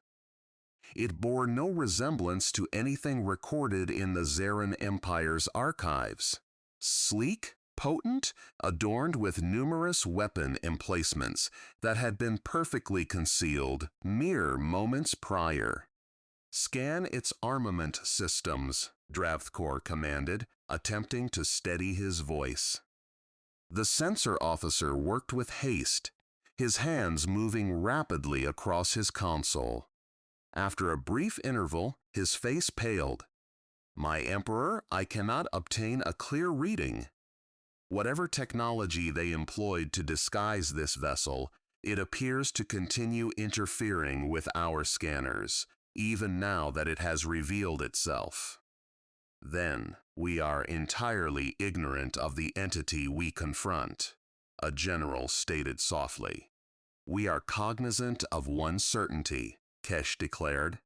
It bore no resemblance to anything recorded in the Zarin Empire's archives. Sleek, potent, adorned with numerous weapon emplacements that had been perfectly concealed mere moments prior. "Scan its armament systems," Dravthkor commanded, attempting to steady his voice. The sensor officer worked with haste, his hands moving rapidly across his console. After a brief interval, his face paled. "My Emperor, I cannot obtain a clear reading." Whatever technology they employed to disguise this vessel, it appears to continue interfering with our scanners, even now that it has revealed itself. "Then we are entirely ignorant of the entity we confront," a general stated softly. "We are cognizant of one certainty," Kesh declared.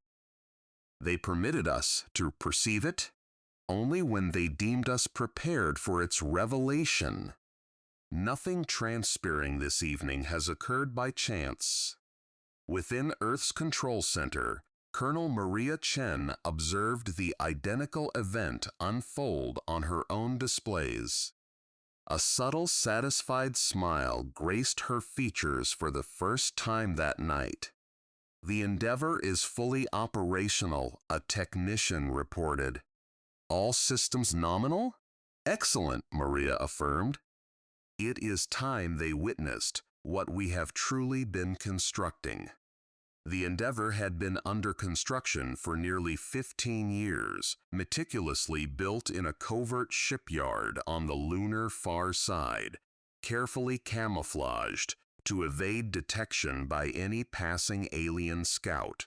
"They permitted us to perceive it only when they deemed us prepared for its revelation. Nothing transpiring this evening has occurred by chance." Within Earth's control center, Colonel Maria Chen observed the identical event unfold on her own displays. A subtle, satisfied smile graced her features for the first time that night. "The Endeavor is fully operational," a technician reported. "All systems nominal?" "Excellent," Maria affirmed. "It is time they witnessed what we have truly been constructing." The Endeavor had been under construction for nearly 15 years, meticulously built in a covert shipyard on the lunar far side, carefully camouflaged to evade detection by any passing alien scout.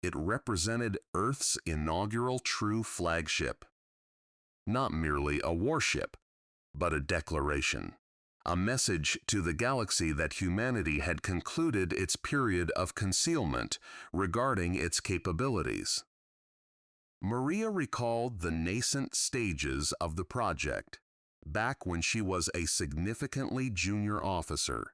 It represented Earth's inaugural true flagship. Not merely a warship, but a declaration. A message to the galaxy that humanity had concluded its period of concealment regarding its capabilities. Maria recalled the nascent stages of the project, back when she was a significantly junior officer,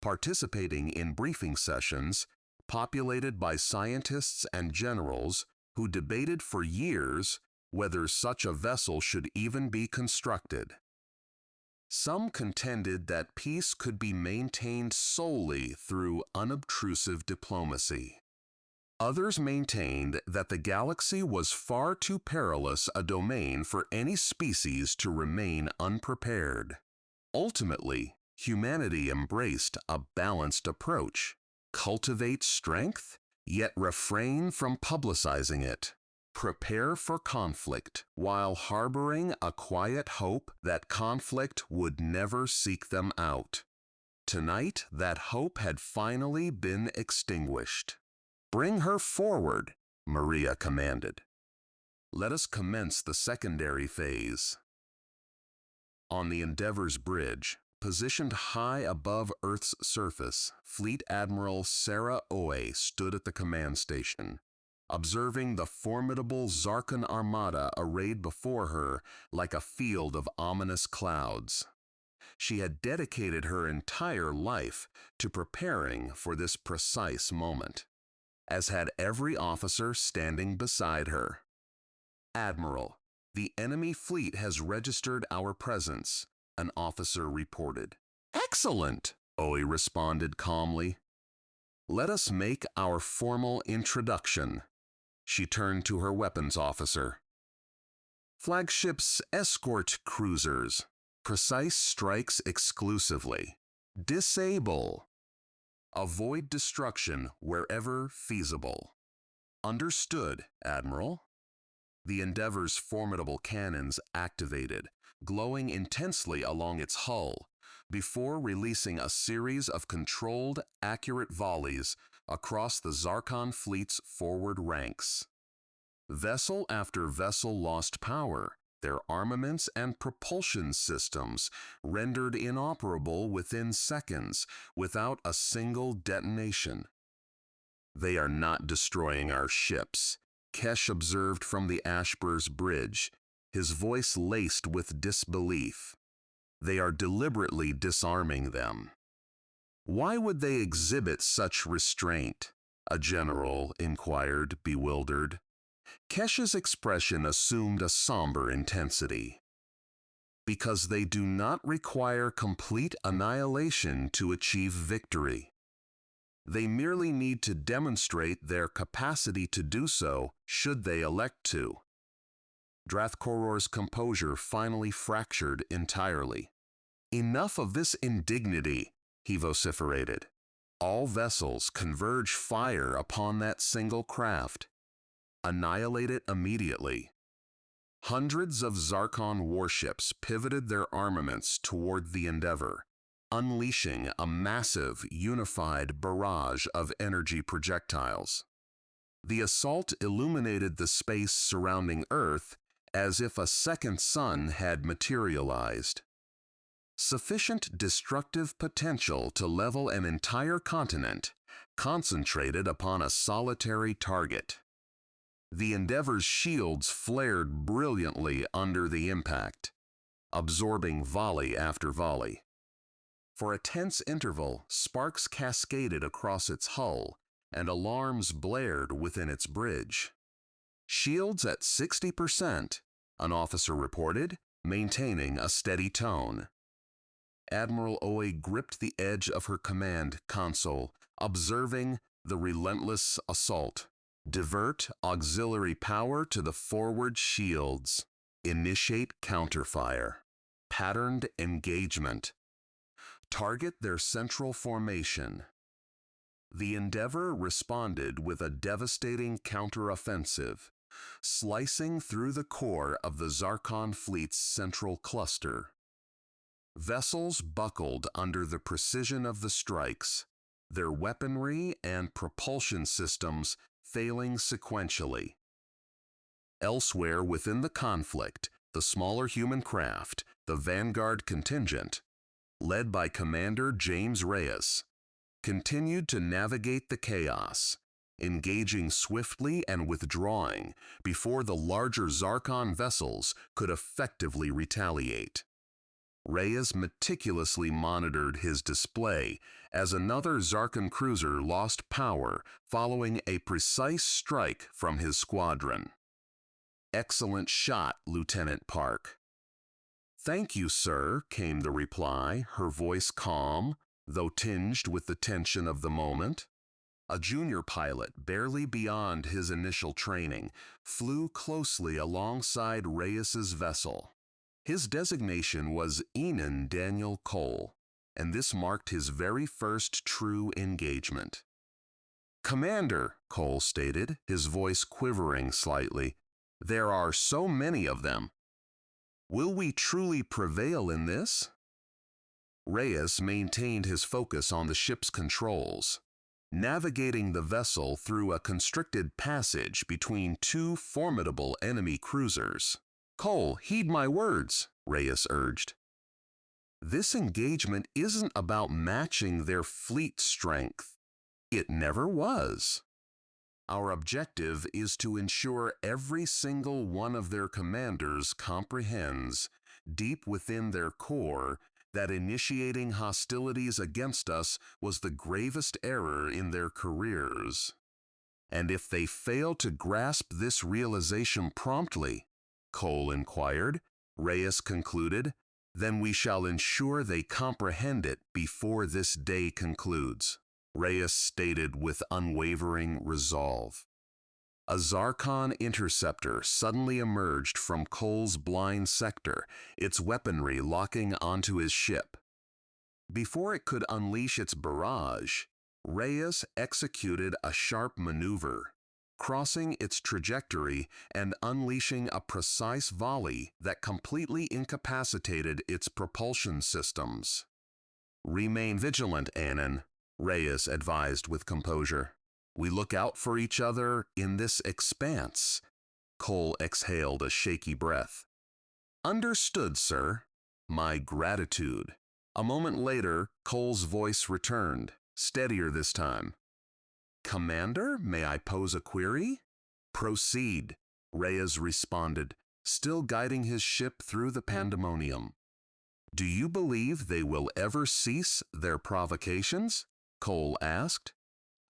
participating in briefing sessions populated by scientists and generals who debated for years whether such a vessel should even be constructed. Some contended that peace could be maintained solely through unobtrusive diplomacy. Others maintained that the galaxy was far too perilous a domain for any species to remain unprepared. Ultimately, humanity embraced a balanced approach: cultivate strength, yet refrain from publicizing it. Prepare for conflict while harboring a quiet hope that conflict would never seek them out. Tonight, that hope had finally been extinguished. "Bring her forward," Maria commanded. Let us commence the secondary phase. On the Endeavor's bridge, positioned high above Earth's surface, Fleet Admiral Sarah Oe stood at the command station, observing the formidable Zarcon Armada arrayed before her like a field of ominous clouds. She had dedicated her entire life to preparing for this precise moment, as had every officer standing beside her. "Admiral, the enemy fleet has registered our presence," an officer reported. "Excellent," Oe responded calmly. "Let us make our formal introduction." She turned to her weapons officer. "Flagships escort cruisers. Precise strikes exclusively. Disable. Avoid destruction wherever feasible." "Understood, Admiral." The Endeavor's formidable cannons activated, glowing intensely along its hull, before releasing a series of controlled, accurate volleys across the Zarcon fleet's forward ranks. Vessel after vessel lost power, their armaments and propulsion systems rendered inoperable within seconds without a single detonation. "They are not destroying our ships," Kesh observed from the Ashbur's bridge, his voice laced with disbelief. "They are deliberately disarming them." "Why would they exhibit such restraint?" a general inquired, bewildered. Kesh's expression assumed a somber intensity. "Because they do not require complete annihilation to achieve victory. They merely need to demonstrate their capacity to do so should they elect to." Drathkoror's composure finally fractured entirely. "Enough of this indignity," he vociferated. "All vessels converge fire upon that single craft. Annihilate it immediately." Hundreds of Zarcon warships pivoted their armaments toward the Endeavor, unleashing a massive, unified barrage of energy projectiles. The assault illuminated the space surrounding Earth as if a second sun had materialized. Sufficient destructive potential to level an entire continent, concentrated upon a solitary target. The Endeavor's shields flared brilliantly under the impact, absorbing volley after volley. For a tense interval, sparks cascaded across its hull, and alarms blared within its bridge. "Shields at 60%, an officer reported, maintaining a steady tone. Admiral Oe gripped the edge of her command console, observing the relentless assault. "Divert auxiliary power to the forward shields. Initiate counterfire. Patterned engagement. Target their central formation." The Endeavor responded with a devastating counteroffensive, slicing through the core of the Zarcon fleet's central cluster. Vessels buckled under the precision of the strikes, their weaponry and propulsion systems failing sequentially. Elsewhere within the conflict, the smaller human craft, the Vanguard contingent, led by Commander James Reyes, continued to navigate the chaos, engaging swiftly and withdrawing before the larger Zarcon vessels could effectively retaliate. Reyes meticulously monitored his display as another Zarcon cruiser lost power following a precise strike from his squadron. "Excellent shot, Lieutenant Park." "Thank you, sir," came the reply, her voice calm, though tinged with the tension of the moment. A junior pilot, barely beyond his initial training, flew closely alongside Reyes's vessel. His designation was Enan Daniel Cole, and this marked his very first true engagement. "Commander," Cole stated, his voice quivering slightly, "there are so many of them. Will we truly prevail in this?" Reyes maintained his focus on the ship's controls, navigating the vessel through a constricted passage between two formidable enemy cruisers. "Cole, heed my words," Reyes urged. "This engagement isn't about matching their fleet strength. It never was. Our objective is to ensure every single one of their commanders comprehends, deep within their core, that initiating hostilities against us was the gravest error in their careers. And if they fail to grasp this realization promptly," Cole inquired, Reyes concluded, "then we shall ensure they comprehend it before this day concludes," Reyes stated with unwavering resolve. A Zarcon interceptor suddenly emerged from Cole's blind sector, its weaponry locking onto his ship. Before it could unleash its barrage, Reyes executed a sharp maneuver, crossing its trajectory and unleashing a precise volley that completely incapacitated its propulsion systems. "Remain vigilant, Anan," Reyes advised with composure. "We look out for each other in this expanse." Cole exhaled a shaky breath. "Understood, sir. My gratitude." A moment later, Cole's voice returned, steadier this time. "Commander, may I pose a query?" "Proceed," Reyes responded, still guiding his ship through the pandemonium. "Do you believe they will ever cease their provocations?" Cole asked.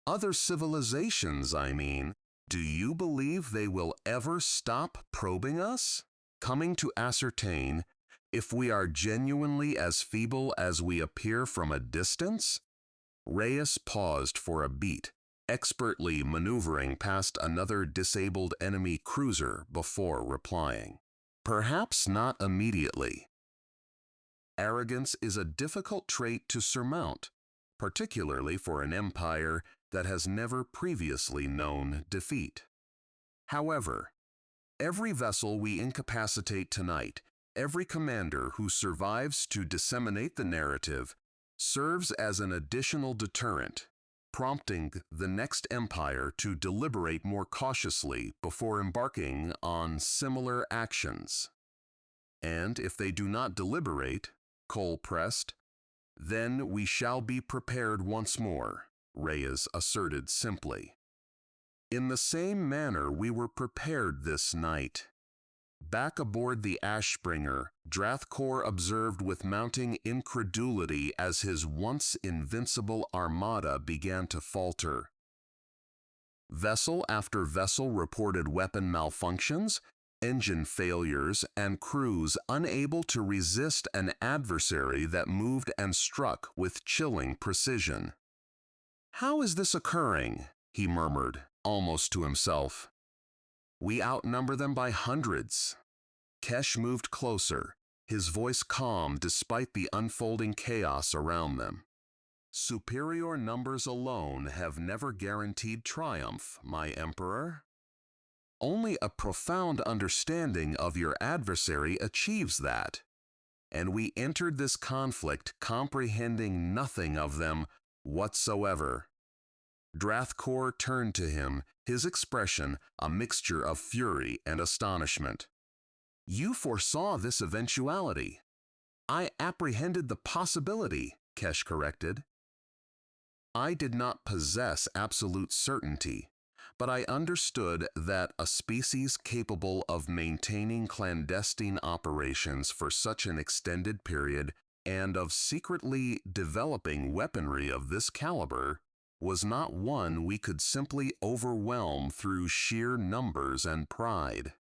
"Other civilizations, I mean. Do you believe they will ever stop probing us, coming to ascertain if we are genuinely as feeble as we appear from a distance?" Reyes paused for a beat, expertly maneuvering past another disabled enemy cruiser before replying. "Perhaps not immediately. Arrogance is a difficult trait to surmount, particularly for an empire that has never previously known defeat. However, every vessel we incapacitate tonight, every commander who survives to disseminate the narrative, serves as an additional deterrent, prompting the next empire to deliberate more cautiously before embarking on similar actions. And if they do not deliberate," Cole pressed, "then we shall be prepared once more," Reyes asserted simply. "In the same manner we were prepared this night." Back aboard the Ashbringer, Drathkor observed with mounting incredulity as his once invincible Armada began to falter. Vessel after vessel reported weapon malfunctions, engine failures, and crews unable to resist an adversary that moved and struck with chilling precision. "How is this occurring?" he murmured, almost to himself. "We outnumber them by hundreds." Kesh moved closer, his voice calm despite the unfolding chaos around them. Superior numbers alone have never guaranteed triumph, my Emperor. Only a profound understanding of your adversary achieves that, and we entered this conflict comprehending nothing of them whatsoever. Drathkor turned to him, his expression a mixture of fury and astonishment. You foresaw this eventuality. I apprehended the possibility, Kesh corrected. I did not possess absolute certainty, but I understood that a species capable of maintaining clandestine operations for such an extended period and of secretly developing weaponry of this caliber was not one we could simply overwhelm through sheer numbers and pride.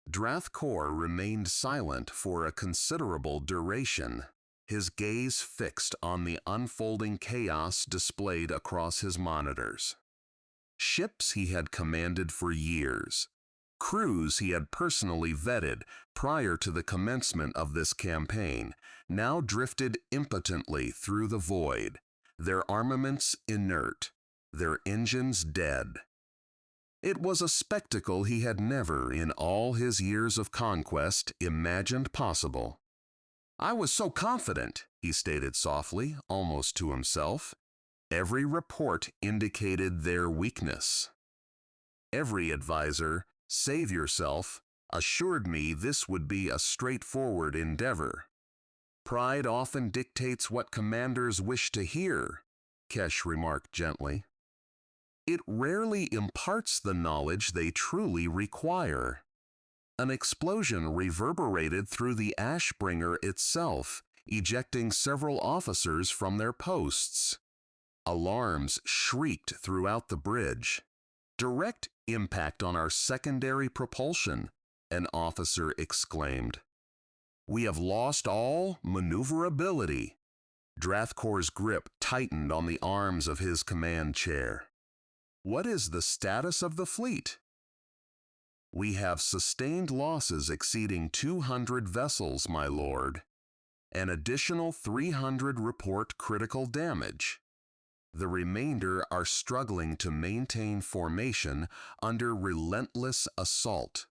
Drathkor remained silent for a considerable duration, his gaze fixed on the unfolding chaos displayed across his monitors. Ships he had commanded for years, crews he had personally vetted prior to the commencement of this campaign, now drifted impotently through the void, their armaments inert, their engines dead. It was a spectacle he had never, in all his years of conquest, imagined possible. I was so confident, he stated softly, almost to himself. Every report indicated their weakness. Every advisor, save yourself, assured me this would be a straightforward endeavor. Pride often dictates what commanders wish to hear, Kesh remarked gently. It rarely imparts the knowledge they truly require. An explosion reverberated through the Ashbringer itself, ejecting several officers from their posts. Alarms shrieked throughout the bridge. Direct impact on our secondary propulsion, an officer exclaimed. We have lost all maneuverability. Drathkor's grip tightened on the arms of his command chair. What is the status of the fleet? We have sustained losses exceeding 200 vessels, my lord. An additional 300 report critical damage. The remainder are struggling to maintain formation under relentless assault.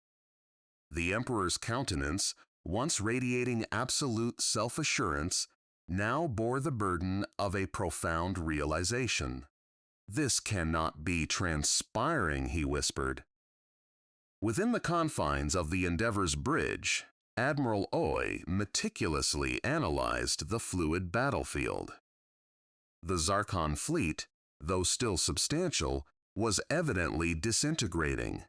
The Emperor's countenance, once radiating absolute self-assurance, now bore the burden of a profound realization. This cannot be transpiring, he whispered. Within the confines of the Endeavor's bridge, Admiral Oy meticulously analyzed the fluid battlefield. The Zarcon fleet, though still substantial, was evidently disintegrating.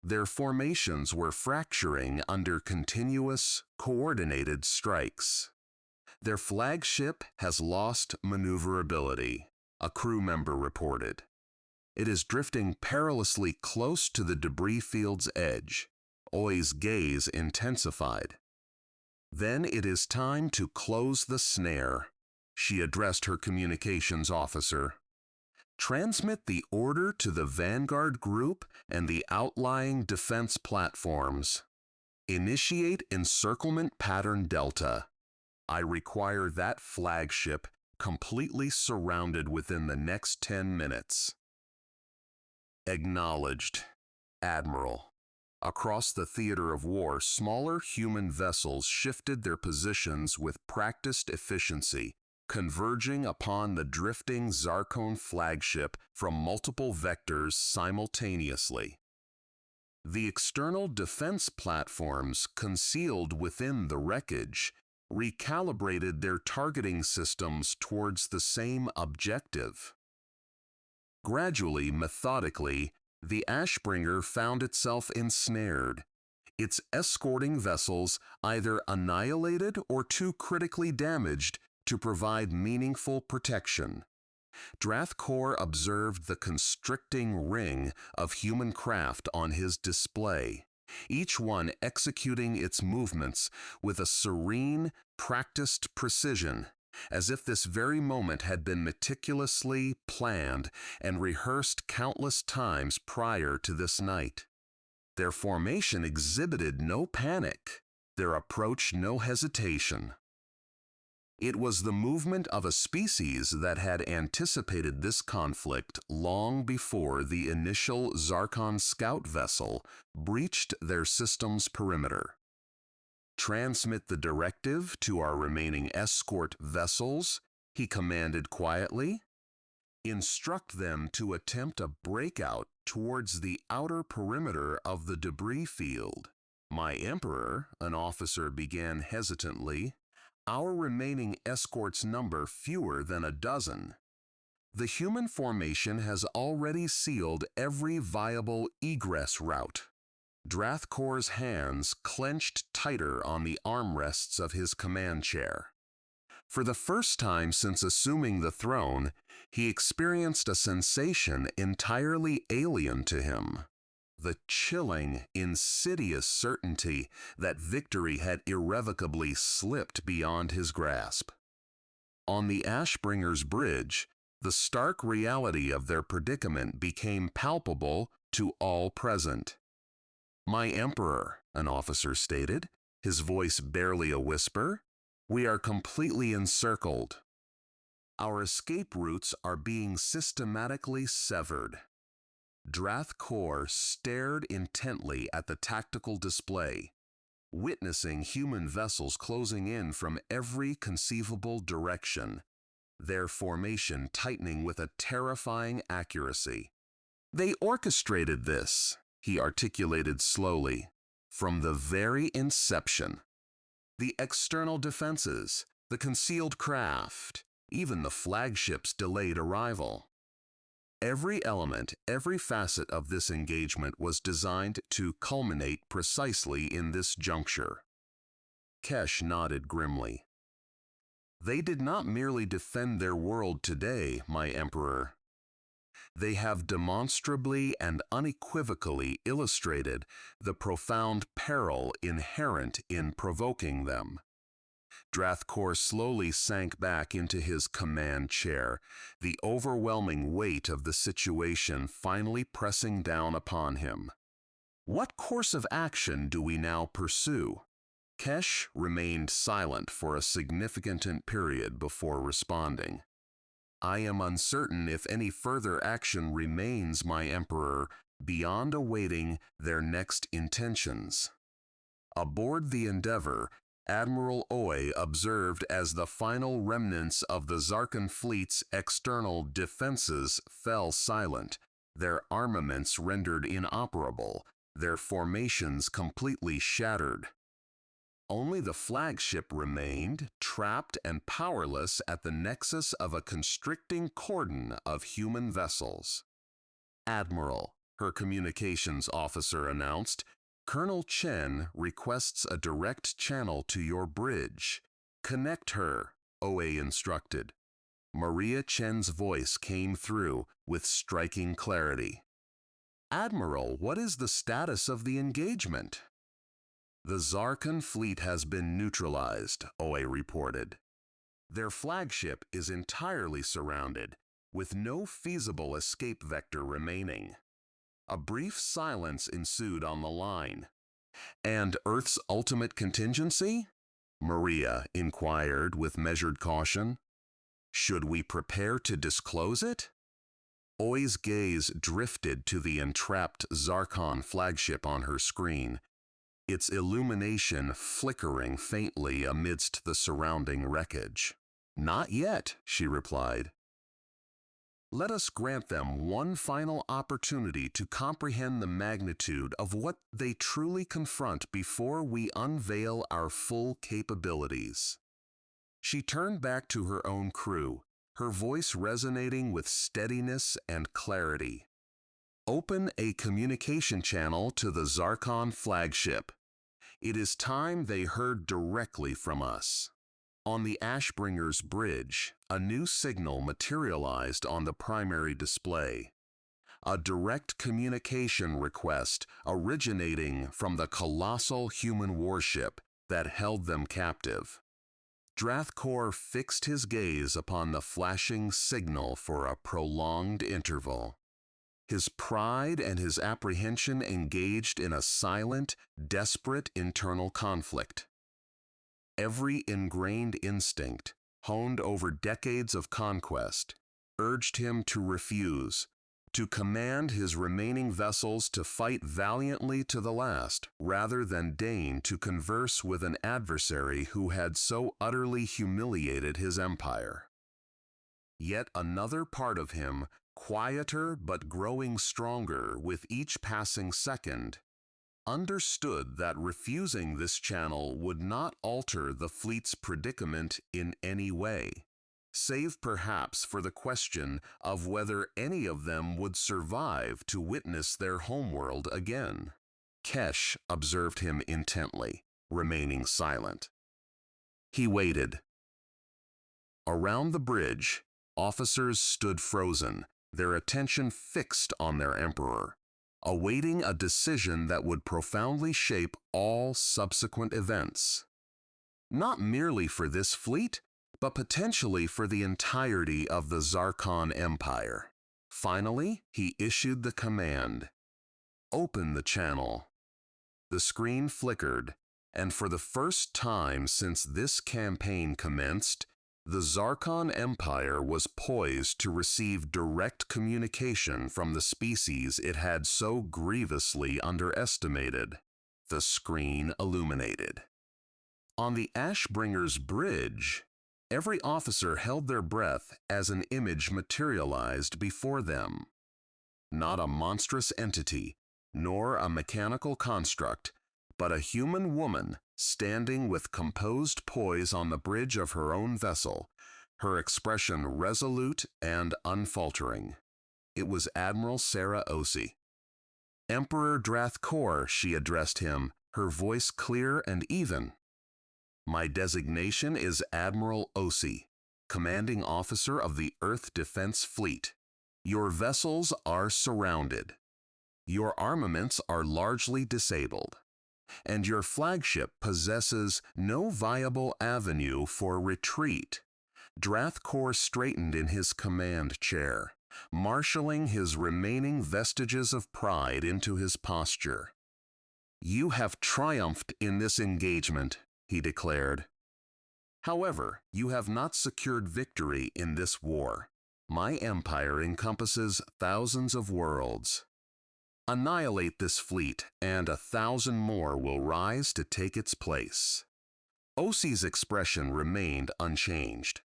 Their formations were fracturing under continuous, coordinated strikes. Their flagship has lost maneuverability, a crew member reported. It is drifting perilously close to the debris field's edge. Oy's gaze intensified. Then it is time to close the snare, she addressed her communications officer. Transmit the order to the Vanguard Group and the outlying defense platforms. Initiate encirclement pattern Delta. I require that flagship completely surrounded within the next 10 minutes. Acknowledged, Admiral. Across the theater of war, smaller human vessels shifted their positions with practiced efficiency, converging upon the drifting Zarcon flagship from multiple vectors simultaneously. The external defense platforms concealed within the wreckage recalibrated their targeting systems towards the same objective. Gradually, methodically, the Ashbringer found itself ensnared, its escorting vessels either annihilated or too critically damaged to provide meaningful protection. Drathkor observed the constricting ring of human craft on his display, each one executing its movements with a serene, practiced precision, as if this very moment had been meticulously planned and rehearsed countless times prior to this night. Their formation exhibited no panic, their approach no hesitation. It was the movement of a species that had anticipated this conflict long before the initial Zarcon scout vessel breached their system's perimeter. "Transmit the directive to our remaining escort vessels," he commanded quietly. "Instruct them to attempt a breakout towards the outer perimeter of the debris field." "My Emperor," an officer began hesitantly, "our remaining escorts number fewer than a dozen. The human formation has already sealed every viable egress route." Drathkor's hands clenched tighter on the armrests of his command chair. For the first time since assuming the throne, he experienced a sensation entirely alien to him. The chilling, insidious certainty that victory had irrevocably slipped beyond his grasp. On the Ashbringer's bridge, the stark reality of their predicament became palpable to all present. "My Emperor," an officer stated, his voice barely a whisper, "we are completely encircled. Our escape routes are being systematically severed." Drathkor stared intently at the tactical display, witnessing human vessels closing in from every conceivable direction, their formation tightening with a terrifying accuracy. "They orchestrated this," he articulated slowly, "from the very inception. The external defenses, the concealed craft, even the flagship's delayed arrival. Every element, every facet of this engagement was designed to culminate precisely in this juncture." Kesh nodded grimly. "They did not merely defend their world today, my Emperor. They have demonstrably and unequivocally illustrated the profound peril inherent in provoking them." Drathkor slowly sank back into his command chair, the overwhelming weight of the situation finally pressing down upon him. "What course of action do we now pursue?" Kesh remained silent for a significant period before responding. "I am uncertain if any further action remains, my Emperor, beyond awaiting their next intentions." Aboard the Endeavor, Admiral Oy observed as the final remnants of the Zarcon fleet's external defenses fell silent, their armaments rendered inoperable, their formations completely shattered. Only the flagship remained, trapped and powerless at the nexus of a constricting cordon of human vessels. "Admiral," her communications officer announced, "Colonel Chen requests a direct channel to your bridge. Connect her," Oe instructed. Maria Chen's voice came through with striking clarity. "Admiral, what is the status of the engagement?" "The Zarcon fleet has been neutralized," Oe reported. "Their flagship is entirely surrounded, with no feasible escape vector remaining." A brief silence ensued on the line. "And Earth's ultimate contingency?" Maria inquired with measured caution. "Should we prepare to disclose it?" Oi's gaze drifted to the entrapped Zarcon flagship on her screen, its illumination flickering faintly amidst the surrounding wreckage. "Not yet," she replied. "Let us grant them one final opportunity to comprehend the magnitude of what they truly confront before we unveil our full capabilities." She turned back to her own crew, her voice resonating with steadiness and clarity. "Open a communication channel to the Zarcon flagship. It is time they heard directly from us." On the Ashbringer's bridge, a new signal materialized on the primary display. A direct communication request originating from the colossal human warship that held them captive. Drathkor fixed his gaze upon the flashing signal for a prolonged interval. His pride and his apprehension engaged in a silent, desperate internal conflict. Every ingrained instinct, honed over decades of conquest, urged him to refuse, to command his remaining vessels to fight valiantly to the last, rather than deign to converse with an adversary who had so utterly humiliated his empire. Yet another part of him, quieter but growing stronger with each passing second, understood that refusing this channel would not alter the fleet's predicament in any way, save perhaps for the question of whether any of them would survive to witness their homeworld again. Kesh observed him intently, remaining silent. He waited. Around the bridge, officers stood frozen, their attention fixed on their emperor, awaiting a decision that would profoundly shape all subsequent events. Not merely for this fleet, but potentially for the entirety of the Zarcon Empire. Finally, he issued the command, "Open the channel." The screen flickered, and for the first time since this campaign commenced, the Zarcon Empire was poised to receive direct communication from the species it had so grievously underestimated. The screen illuminated. On the Ashbringer's bridge, every officer held their breath as an image materialized before them. Not a monstrous entity, nor a mechanical construct, but a human woman standing with composed poise on the bridge of her own vessel, her expression resolute and unfaltering. It was Admiral Sarah Osi. "Emperor Drathkor," she addressed him, her voice clear and even. "My designation is Admiral Osi, commanding officer of the Earth Defense Fleet. Your vessels are surrounded. Your armaments are largely disabled, and your flagship possesses no viable avenue for retreat." Drathkor straightened in his command chair, marshaling his remaining vestiges of pride into his posture. "You have triumphed in this engagement," he declared. "However, you have not secured victory in this war. My empire encompasses thousands of worlds. Annihilate this fleet, and 1,000 more will rise to take its place." Osi's expression remained unchanged.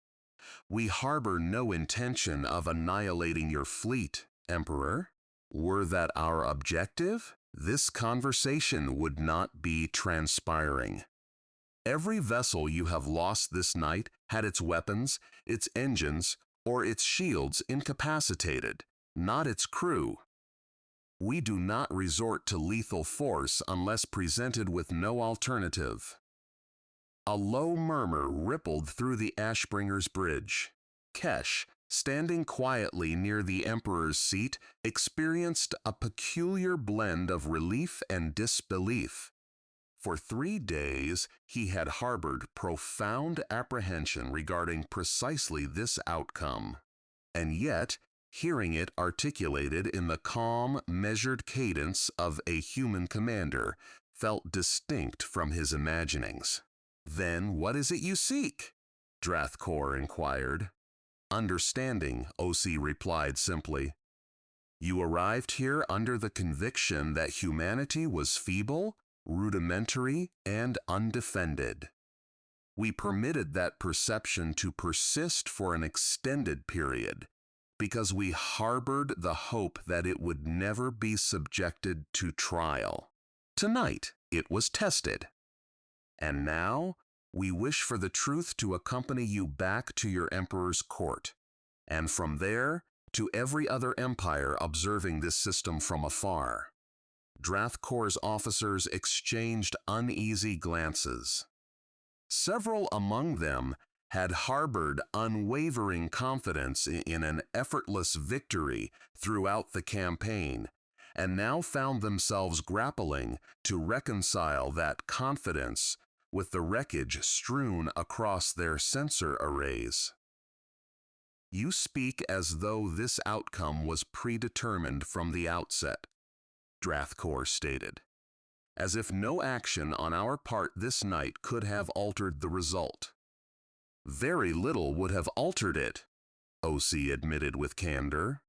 "We harbor no intention of annihilating your fleet, Emperor. Were that our objective, this conversation would not be transpiring. Every vessel you have lost this night had its weapons, its engines, or its shields incapacitated, not its crew. We do not resort to lethal force unless presented with no alternative." A low murmur rippled through the Ashbringer's bridge. Kesh, standing quietly near the Emperor's seat, experienced a peculiar blend of relief and disbelief. For 3 days, he had harbored profound apprehension regarding precisely this outcome. And yet, hearing it articulated in the calm, measured cadence of a human commander felt distinct from his imaginings. "Then what is it you seek?" Drathkor inquired. "Understanding," Osi replied simply. "You arrived here under the conviction that humanity was feeble, rudimentary, and undefended. We permitted that perception to persist for an extended period because we harbored the hope that it would never be subjected to trial. Tonight, it was tested. And now, we wish for the truth to accompany you back to your Emperor's court, and from there, to every other empire observing this system from afar." Drathkor's officers exchanged uneasy glances. Several among them had harbored unwavering confidence in an effortless victory throughout the campaign, and now found themselves grappling to reconcile that confidence with the wreckage strewn across their sensor arrays. "You speak as though this outcome was predetermined from the outset," Drathkor stated, "as if no action on our part this night could have altered the result. Very little would have altered it, OC admitted with candor.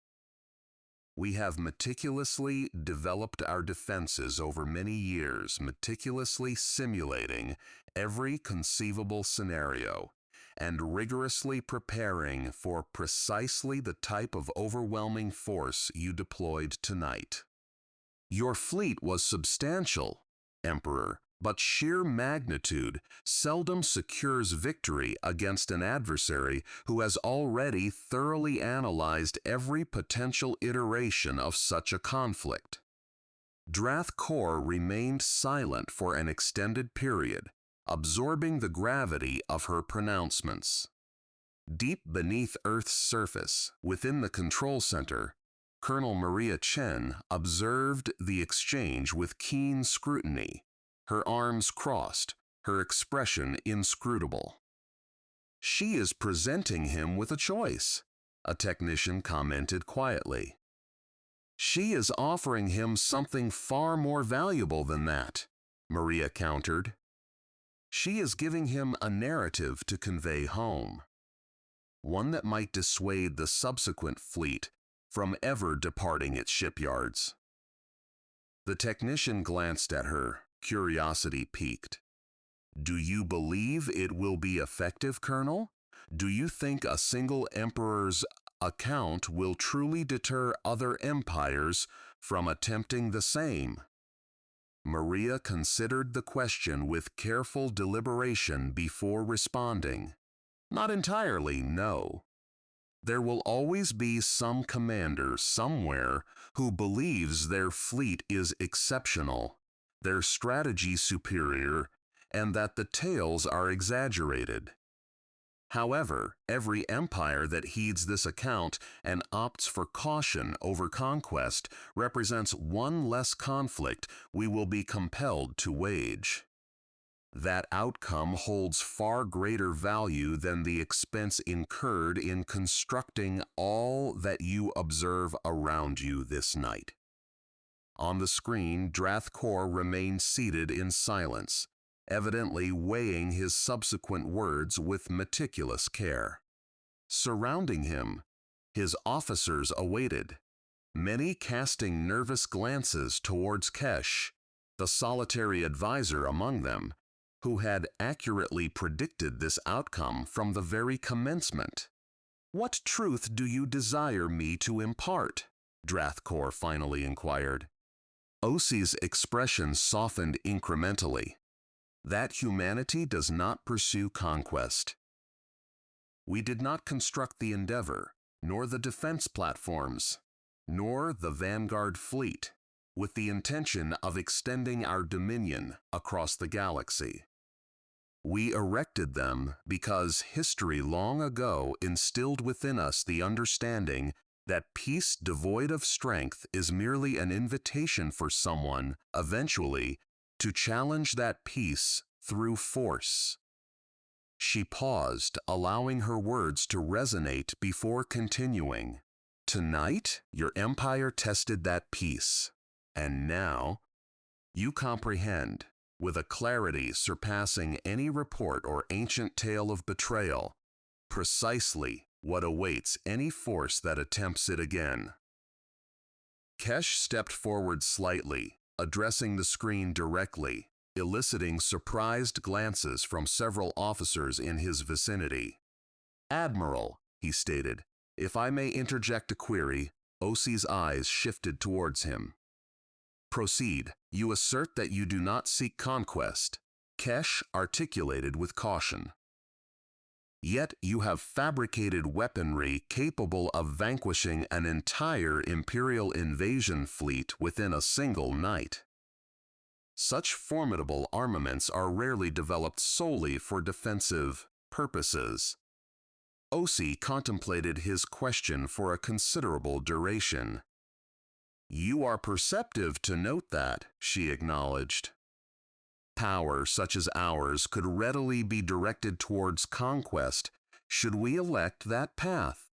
We have meticulously developed our defenses over many years, meticulously simulating every conceivable scenario and rigorously preparing for precisely the type of overwhelming force you deployed tonight. Your fleet was substantial, Emperor, but sheer magnitude seldom secures victory against an adversary who has already thoroughly analyzed every potential iteration of such a conflict. Drath Kor remained silent for an extended period, absorbing the gravity of her pronouncements. Deep beneath Earth's surface, within the control center, Colonel Maria Chen observed the exchange with keen scrutiny, her arms crossed, her expression inscrutable. She is presenting him with a choice, a technician commented quietly. She is offering him something far more valuable than that, Maria countered. She is giving him a narrative to convey home, one that might dissuade the subsequent fleet from ever departing its shipyards. The technician glanced at her, curiosity piqued. Do you believe it will be effective, Colonel? Do you think a single emperor's account will truly deter other empires from attempting the same? Maria considered the question with careful deliberation before responding. Not entirely, no. There will always be some commander somewhere who believes their fleet is exceptional, their strategy superior, and that the tales are exaggerated. However, every empire that heeds this account and opts for caution over conquest represents one less conflict we will be compelled to wage. That outcome holds far greater value than the expense incurred in constructing all that you observe around you this night. On the screen, Drath Kor remained seated in silence, evidently weighing his subsequent words with meticulous care. Surrounding him, his officers awaited, many casting nervous glances towards Kesh, the solitary advisor among them, who had accurately predicted this outcome from the very commencement. What truth do you desire me to impart? Drath Kor finally inquired. OC's expression softened incrementally. That humanity does not pursue conquest. We did not construct the Endeavor, nor the defense platforms, nor the Vanguard fleet, with the intention of extending our dominion across the galaxy. We erected them because history long ago instilled within us the understanding that peace devoid of strength is merely an invitation for someone, eventually, to challenge that peace through force. She paused, allowing her words to resonate before continuing. Tonight, your empire tested that peace, and now you comprehend, with a clarity surpassing any report or ancient tale of betrayal, precisely what awaits any force that attempts it again. Kesh stepped forward slightly, addressing the screen directly, eliciting surprised glances from several officers in his vicinity. Admiral, he stated, if I may interject a query. OC's eyes shifted towards him. Proceed. You assert that you do not seek conquest, Kesh articulated with caution. Yet you have fabricated weaponry capable of vanquishing an entire Imperial invasion fleet within a single night. Such formidable armaments are rarely developed solely for defensive purposes. OC contemplated his question for a considerable duration. You are perceptive to note that, she acknowledged. Power such as ours could readily be directed towards conquest should we elect that path.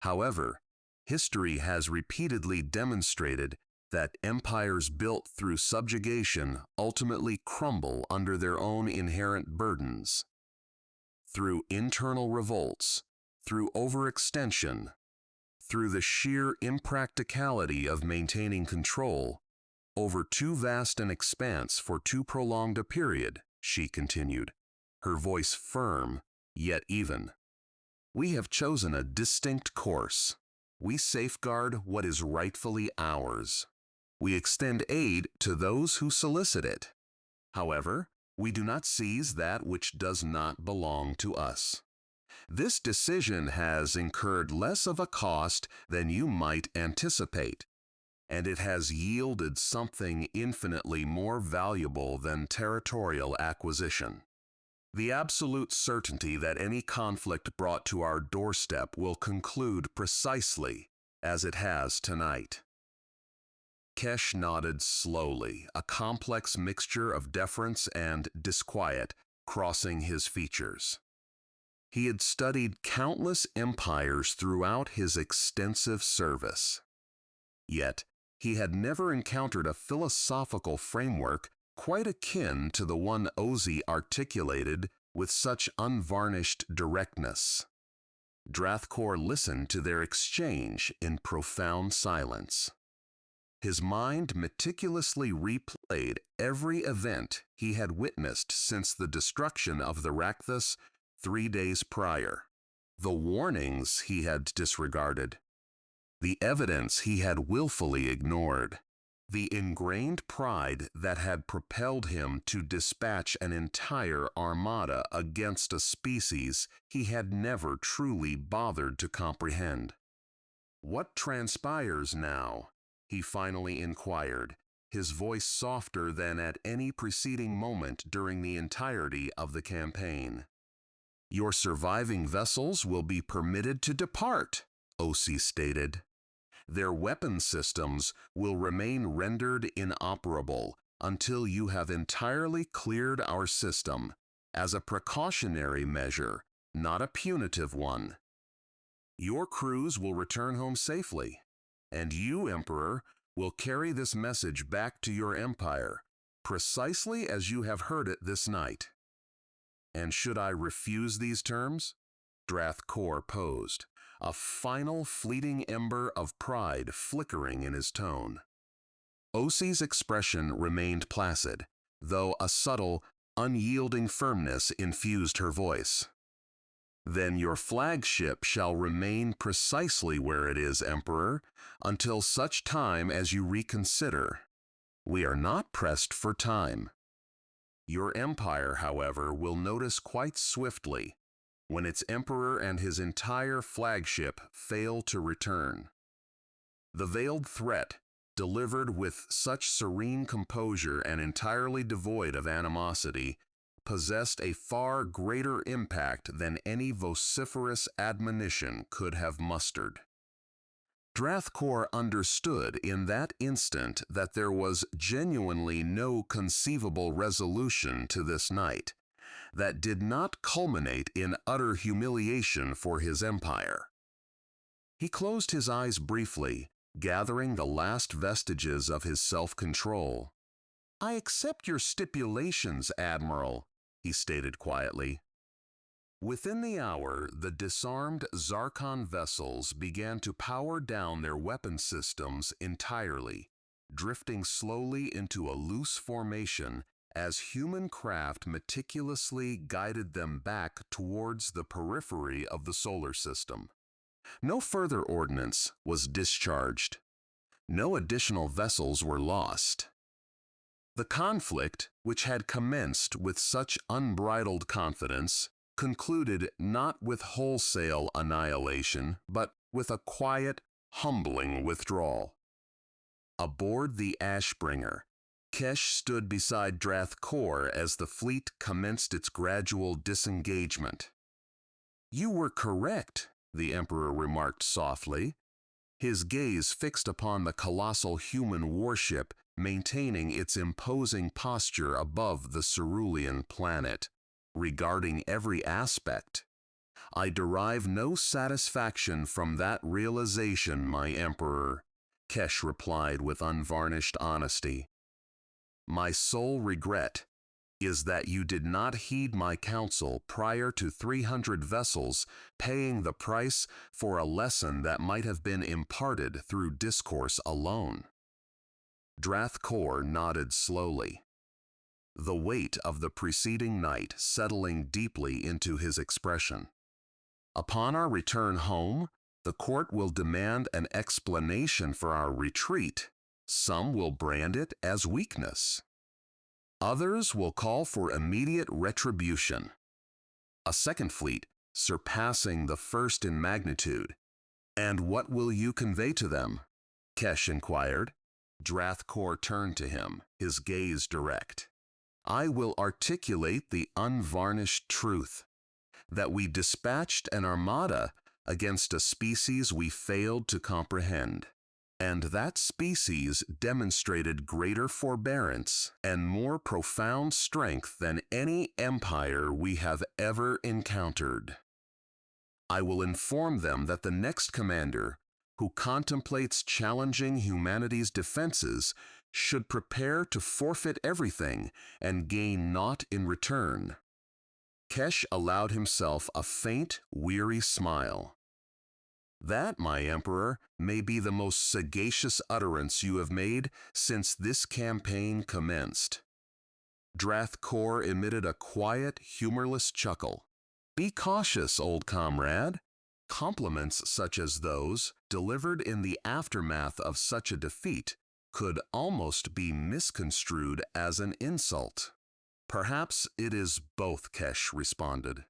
However, history has repeatedly demonstrated that empires built through subjugation ultimately crumble under their own inherent burdens. through internal revolts, through overextension, through the sheer impracticality of maintaining control over too vast an expanse for too prolonged a period, she continued, her voice firm yet even. We have chosen a distinct course. We safeguard what is rightfully ours. We extend aid to those who solicit it. However, we do not seize that which does not belong to us. This decision has incurred less of a cost than you might anticipate, and it has yielded something infinitely more valuable than territorial acquisition. The absolute certainty that any conflict brought to our doorstep will conclude precisely as it has tonight. Kesh nodded slowly, a complex mixture of deference and disquiet crossing his features. He had studied countless empires throughout his extensive service. Yet, he had never encountered a philosophical framework quite akin to the one Ozzy articulated with such unvarnished directness. Drathkor listened to their exchange in profound silence. His mind meticulously replayed every event he had witnessed since the destruction of the Rakthus 3 days prior, the warnings he had disregarded, the evidence he had willfully ignored, the ingrained pride that had propelled him to dispatch an entire armada against a species he had never truly bothered to comprehend. "What transpires now?" he finally inquired, his voice softer than at any preceding moment during the entirety of the campaign. "Your surviving vessels will be permitted to depart," Osi stated. "Their weapon systems will remain rendered inoperable until you have entirely cleared our system, as a precautionary measure, not a punitive one. Your crews will return home safely, and you, Emperor, will carry this message back to your empire, precisely as you have heard it this night." "And should I refuse these terms?" Drathkor posed, a final fleeting ember of pride flickering in his tone. Osi's expression remained placid, though a subtle, unyielding firmness infused her voice. "Then your flagship shall remain precisely where it is, Emperor, until such time as you reconsider. We are not pressed for time. Your empire, however, will notice quite swiftly when its emperor and his entire flagship fail to return." The veiled threat, delivered with such serene composure and entirely devoid of animosity, possessed a far greater impact than any vociferous admonition could have mustered. Drathkor understood in that instant that there was genuinely no conceivable resolution to this night that did not culminate in utter humiliation for his empire. He closed his eyes briefly, gathering the last vestiges of his self-control. "I accept your stipulations, Admiral," he stated quietly. Within the hour, the disarmed Zarcon vessels began to power down their weapon systems entirely, drifting slowly into a loose formation as human craft meticulously guided them back towards the periphery of the solar system. No further ordnance was discharged. No additional vessels were lost. The conflict, which had commenced with such unbridled confidence, concluded not with wholesale annihilation, but with a quiet, humbling withdrawal. Aboard the Ashbringer, Kesh stood beside Drathkor as the fleet commenced its gradual disengagement. "You were correct," the Emperor remarked softly, his gaze fixed upon the colossal human warship maintaining its imposing posture above the cerulean planet, regarding every aspect. "I derive no satisfaction from that realization, my Emperor," Kesh replied with unvarnished honesty. "My sole regret is that you did not heed my counsel prior to 300 vessels paying the price for a lesson that might have been imparted through discourse alone." Drathkor nodded slowly, the weight of the preceding night settling deeply into his expression. "Upon our return home, the court will demand an explanation for our retreat. Some will brand it as weakness. Others will call for immediate retribution. A second fleet, surpassing the first in magnitude. And what will you convey to them?" Kesh inquired. Drathkor turned to him, his gaze direct. "I will articulate the unvarnished truth, that we dispatched an armada against a species we failed to comprehend. And that species demonstrated greater forbearance and more profound strength than any empire we have ever encountered. I will inform them that the next commander, who contemplates challenging humanity's defenses, should prepare to forfeit everything and gain naught in return." Kesh allowed himself a faint, weary smile. "That, my emperor, may be the most sagacious utterance you have made since this campaign commenced." Drathkor emitted a quiet, humorless chuckle. "Be cautious, old comrade. Compliments such as those, delivered in the aftermath of such a defeat, could almost be misconstrued as an insult." "Perhaps it is both," Kesh responded.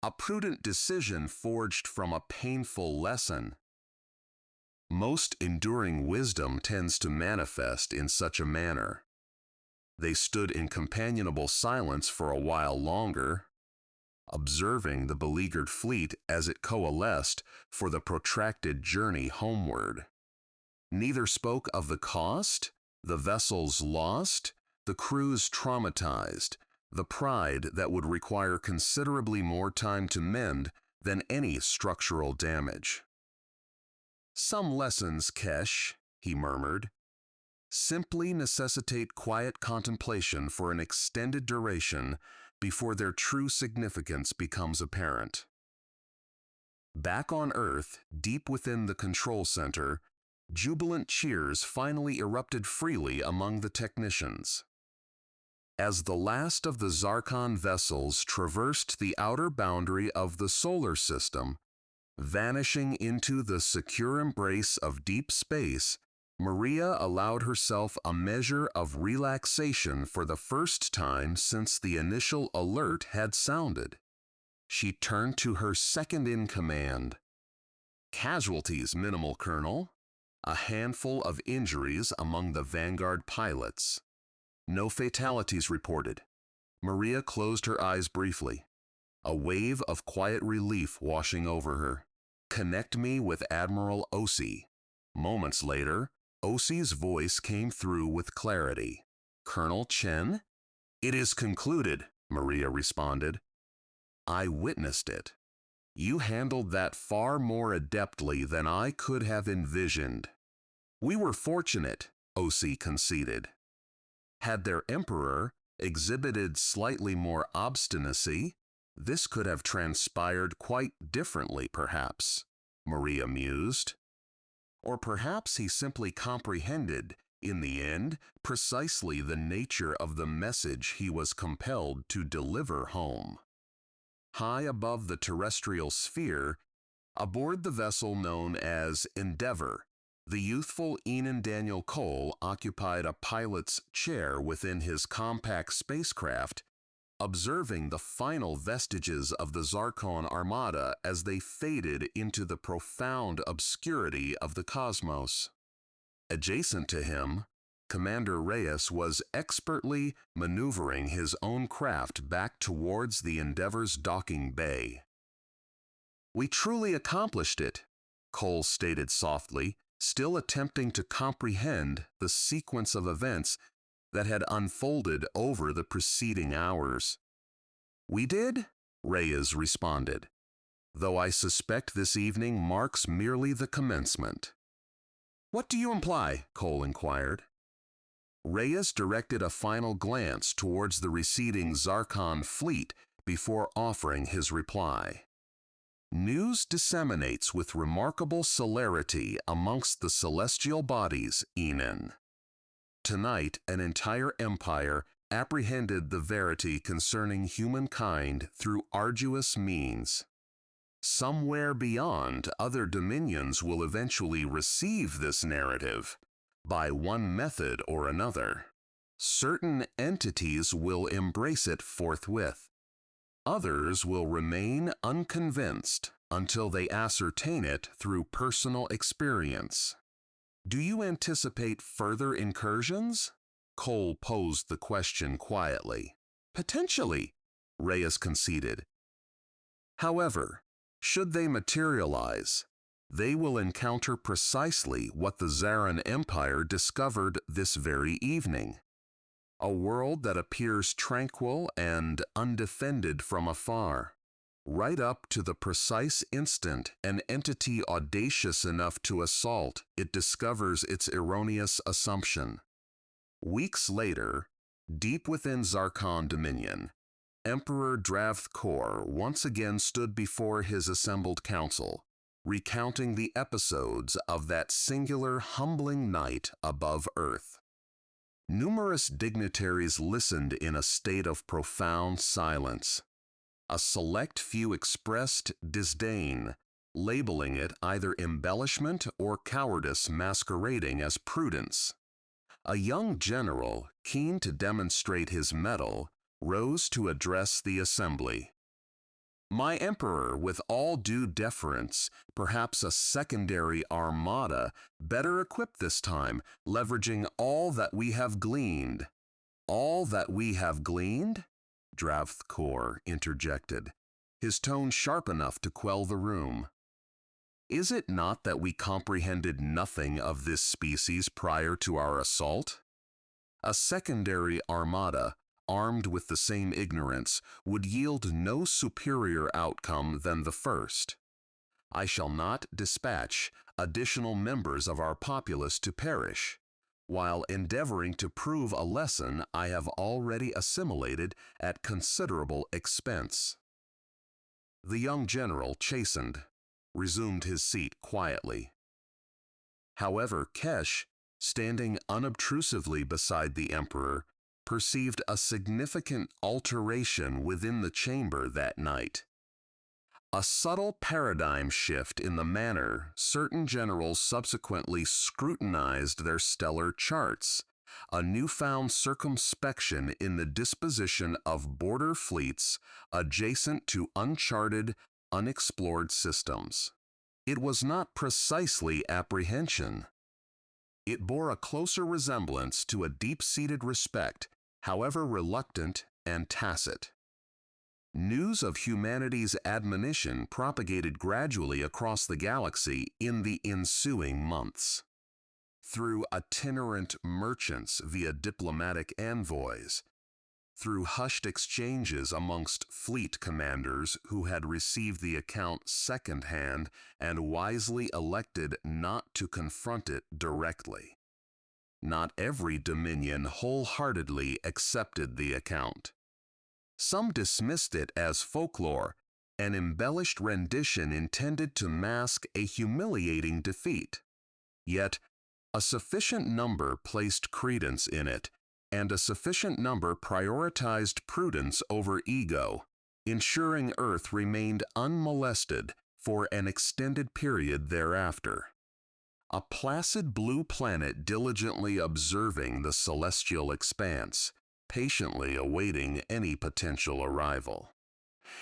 "A prudent decision forged from a painful lesson. Most enduring wisdom tends to manifest in such a manner." They stood in companionable silence for a while longer, observing the beleaguered fleet as it coalesced for the protracted journey homeward. Neither spoke of the cost, the vessels lost, the crews traumatized, the pride that would require considerably more time to mend than any structural damage. "Some lessons, Kesh," he murmured, "simply necessitate quiet contemplation for an extended duration before their true significance becomes apparent." Back on Earth, deep within the control center, jubilant cheers finally erupted freely among the technicians. As the last of the Zarcon vessels traversed the outer boundary of the solar system, vanishing into the secure embrace of deep space, Maria allowed herself a measure of relaxation for the first time since the initial alert had sounded. She turned to her second-in-command. "Casualties minimal, Colonel. A handful of injuries among the Vanguard pilots. No fatalities reported." Maria closed her eyes briefly, a wave of quiet relief washing over her. "Connect me with Admiral Osi." Moments later, Osi's voice came through with clarity. "Colonel Chen?" "It is concluded," Maria responded. "I witnessed it. You handled that far more adeptly than I could have envisioned." "We were fortunate," Osi conceded. Had their emperor exhibited slightly more obstinacy, this could have transpired quite differently, perhaps, Maria mused. Or perhaps he simply comprehended, in the end, precisely the nature of the message he was compelled to deliver home. High above the terrestrial sphere, aboard the vessel known as Endeavor, the youthful Enan Daniel Cole occupied a pilot's chair within his compact spacecraft, observing the final vestiges of the Zarcon Armada as they faded into the profound obscurity of the cosmos. Adjacent to him, Commander Reyes was expertly maneuvering his own craft back towards the Endeavor's docking bay. "We truly accomplished it," Cole stated softly, still attempting to comprehend the sequence of events that had unfolded over the preceding hours. "We did?" Reyes responded, "though I suspect this evening marks merely the commencement." "What do you imply?" Cole inquired. Reyes directed a final glance towards the receding Zarcon fleet before offering his reply. News disseminates with remarkable celerity amongst the celestial bodies, Enon. Tonight, an entire empire apprehended the verity concerning humankind through arduous means. Somewhere beyond, other dominions will eventually receive this narrative, by one method or another. Certain entities will embrace it forthwith. Others will remain unconvinced until they ascertain it through personal experience. Do you anticipate further incursions? Cole posed the question quietly. Potentially, Reyes conceded. However, should they materialize, they will encounter precisely what the Zaran Empire discovered this very evening. A world that appears tranquil and undefended from afar, right up to the precise instant an entity audacious enough to assault it discovers its erroneous assumption. Weeks later, deep within Zarcon Dominion, Emperor Dravthkor once again stood before his assembled council, recounting the episodes of that singular humbling night above Earth. Numerous dignitaries listened in a state of profound silence. A select few expressed disdain, labeling it either embellishment or cowardice masquerading as prudence. A young general, keen to demonstrate his mettle, rose to address the assembly. My emperor, with all due deference, perhaps a secondary armada, better equipped this time, leveraging all that we have gleaned. All that we have gleaned? Dravthkor interjected, his tone sharp enough to quell the room. Is it not that we comprehended nothing of this species prior to our assault? A secondary armada, armed with the same ignorance, would yield no superior outcome than the first. I shall not dispatch additional members of our populace to perish, while endeavoring to prove a lesson I have already assimilated at considerable expense. The young general, chastened, resumed his seat quietly. However, Kesh, standing unobtrusively beside the emperor, perceived a significant alteration within the chamber that night. A subtle paradigm shift in the manner certain generals subsequently scrutinized their stellar charts, a newfound circumspection in the disposition of border fleets adjacent to uncharted, unexplored systems. It was not precisely apprehension. It bore a closer resemblance to a deep-seated respect, however reluctant and tacit. News of humanity's admonition propagated gradually across the galaxy in the ensuing months. Through itinerant merchants via diplomatic envoys, through hushed exchanges amongst fleet commanders who had received the account secondhand and wisely elected not to confront it directly. Not every dominion wholeheartedly accepted the account. Some dismissed it as folklore, an embellished rendition intended to mask a humiliating defeat. Yet, a sufficient number placed credence in it, and a sufficient number prioritized prudence over ego, ensuring Earth remained unmolested for an extended period thereafter. A placid blue planet diligently observing the celestial expanse, patiently awaiting any potential arrival.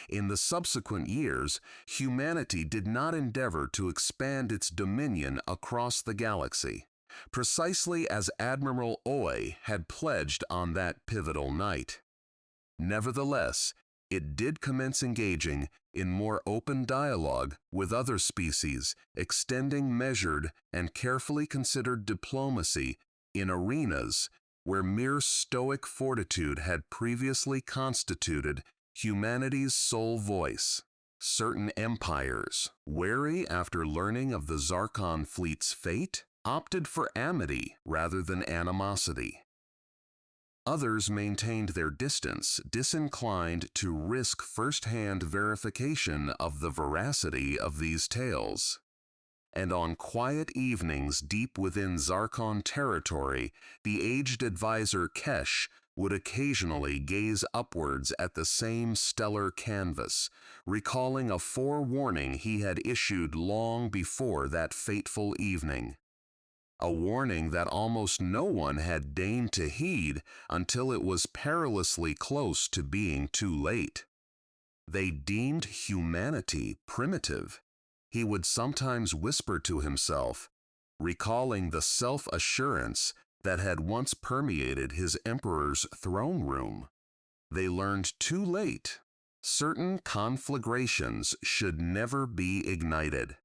In the subsequent years, humanity did not endeavor to expand its dominion across the galaxy, precisely as Admiral Oy had pledged on that pivotal night. Nevertheless, it did commence engaging in more open dialogue with other species, extending measured and carefully considered diplomacy in arenas where mere stoic fortitude had previously constituted humanity's sole voice. Certain empires, wary after learning of the Zarcon fleet's fate, opted for amity rather than animosity. Others maintained their distance, disinclined to risk first-hand verification of the veracity of these tales. And on quiet evenings deep within Zarcon territory, the aged advisor Kesh would occasionally gaze upwards at the same stellar canvas, recalling a forewarning he had issued long before that fateful evening. A warning that almost no one had deigned to heed until it was perilously close to being too late. They deemed humanity primitive, he would sometimes whisper to himself, recalling the self-assurance that had once permeated his emperor's throne room. They learned too late. Certain conflagrations should never be ignited.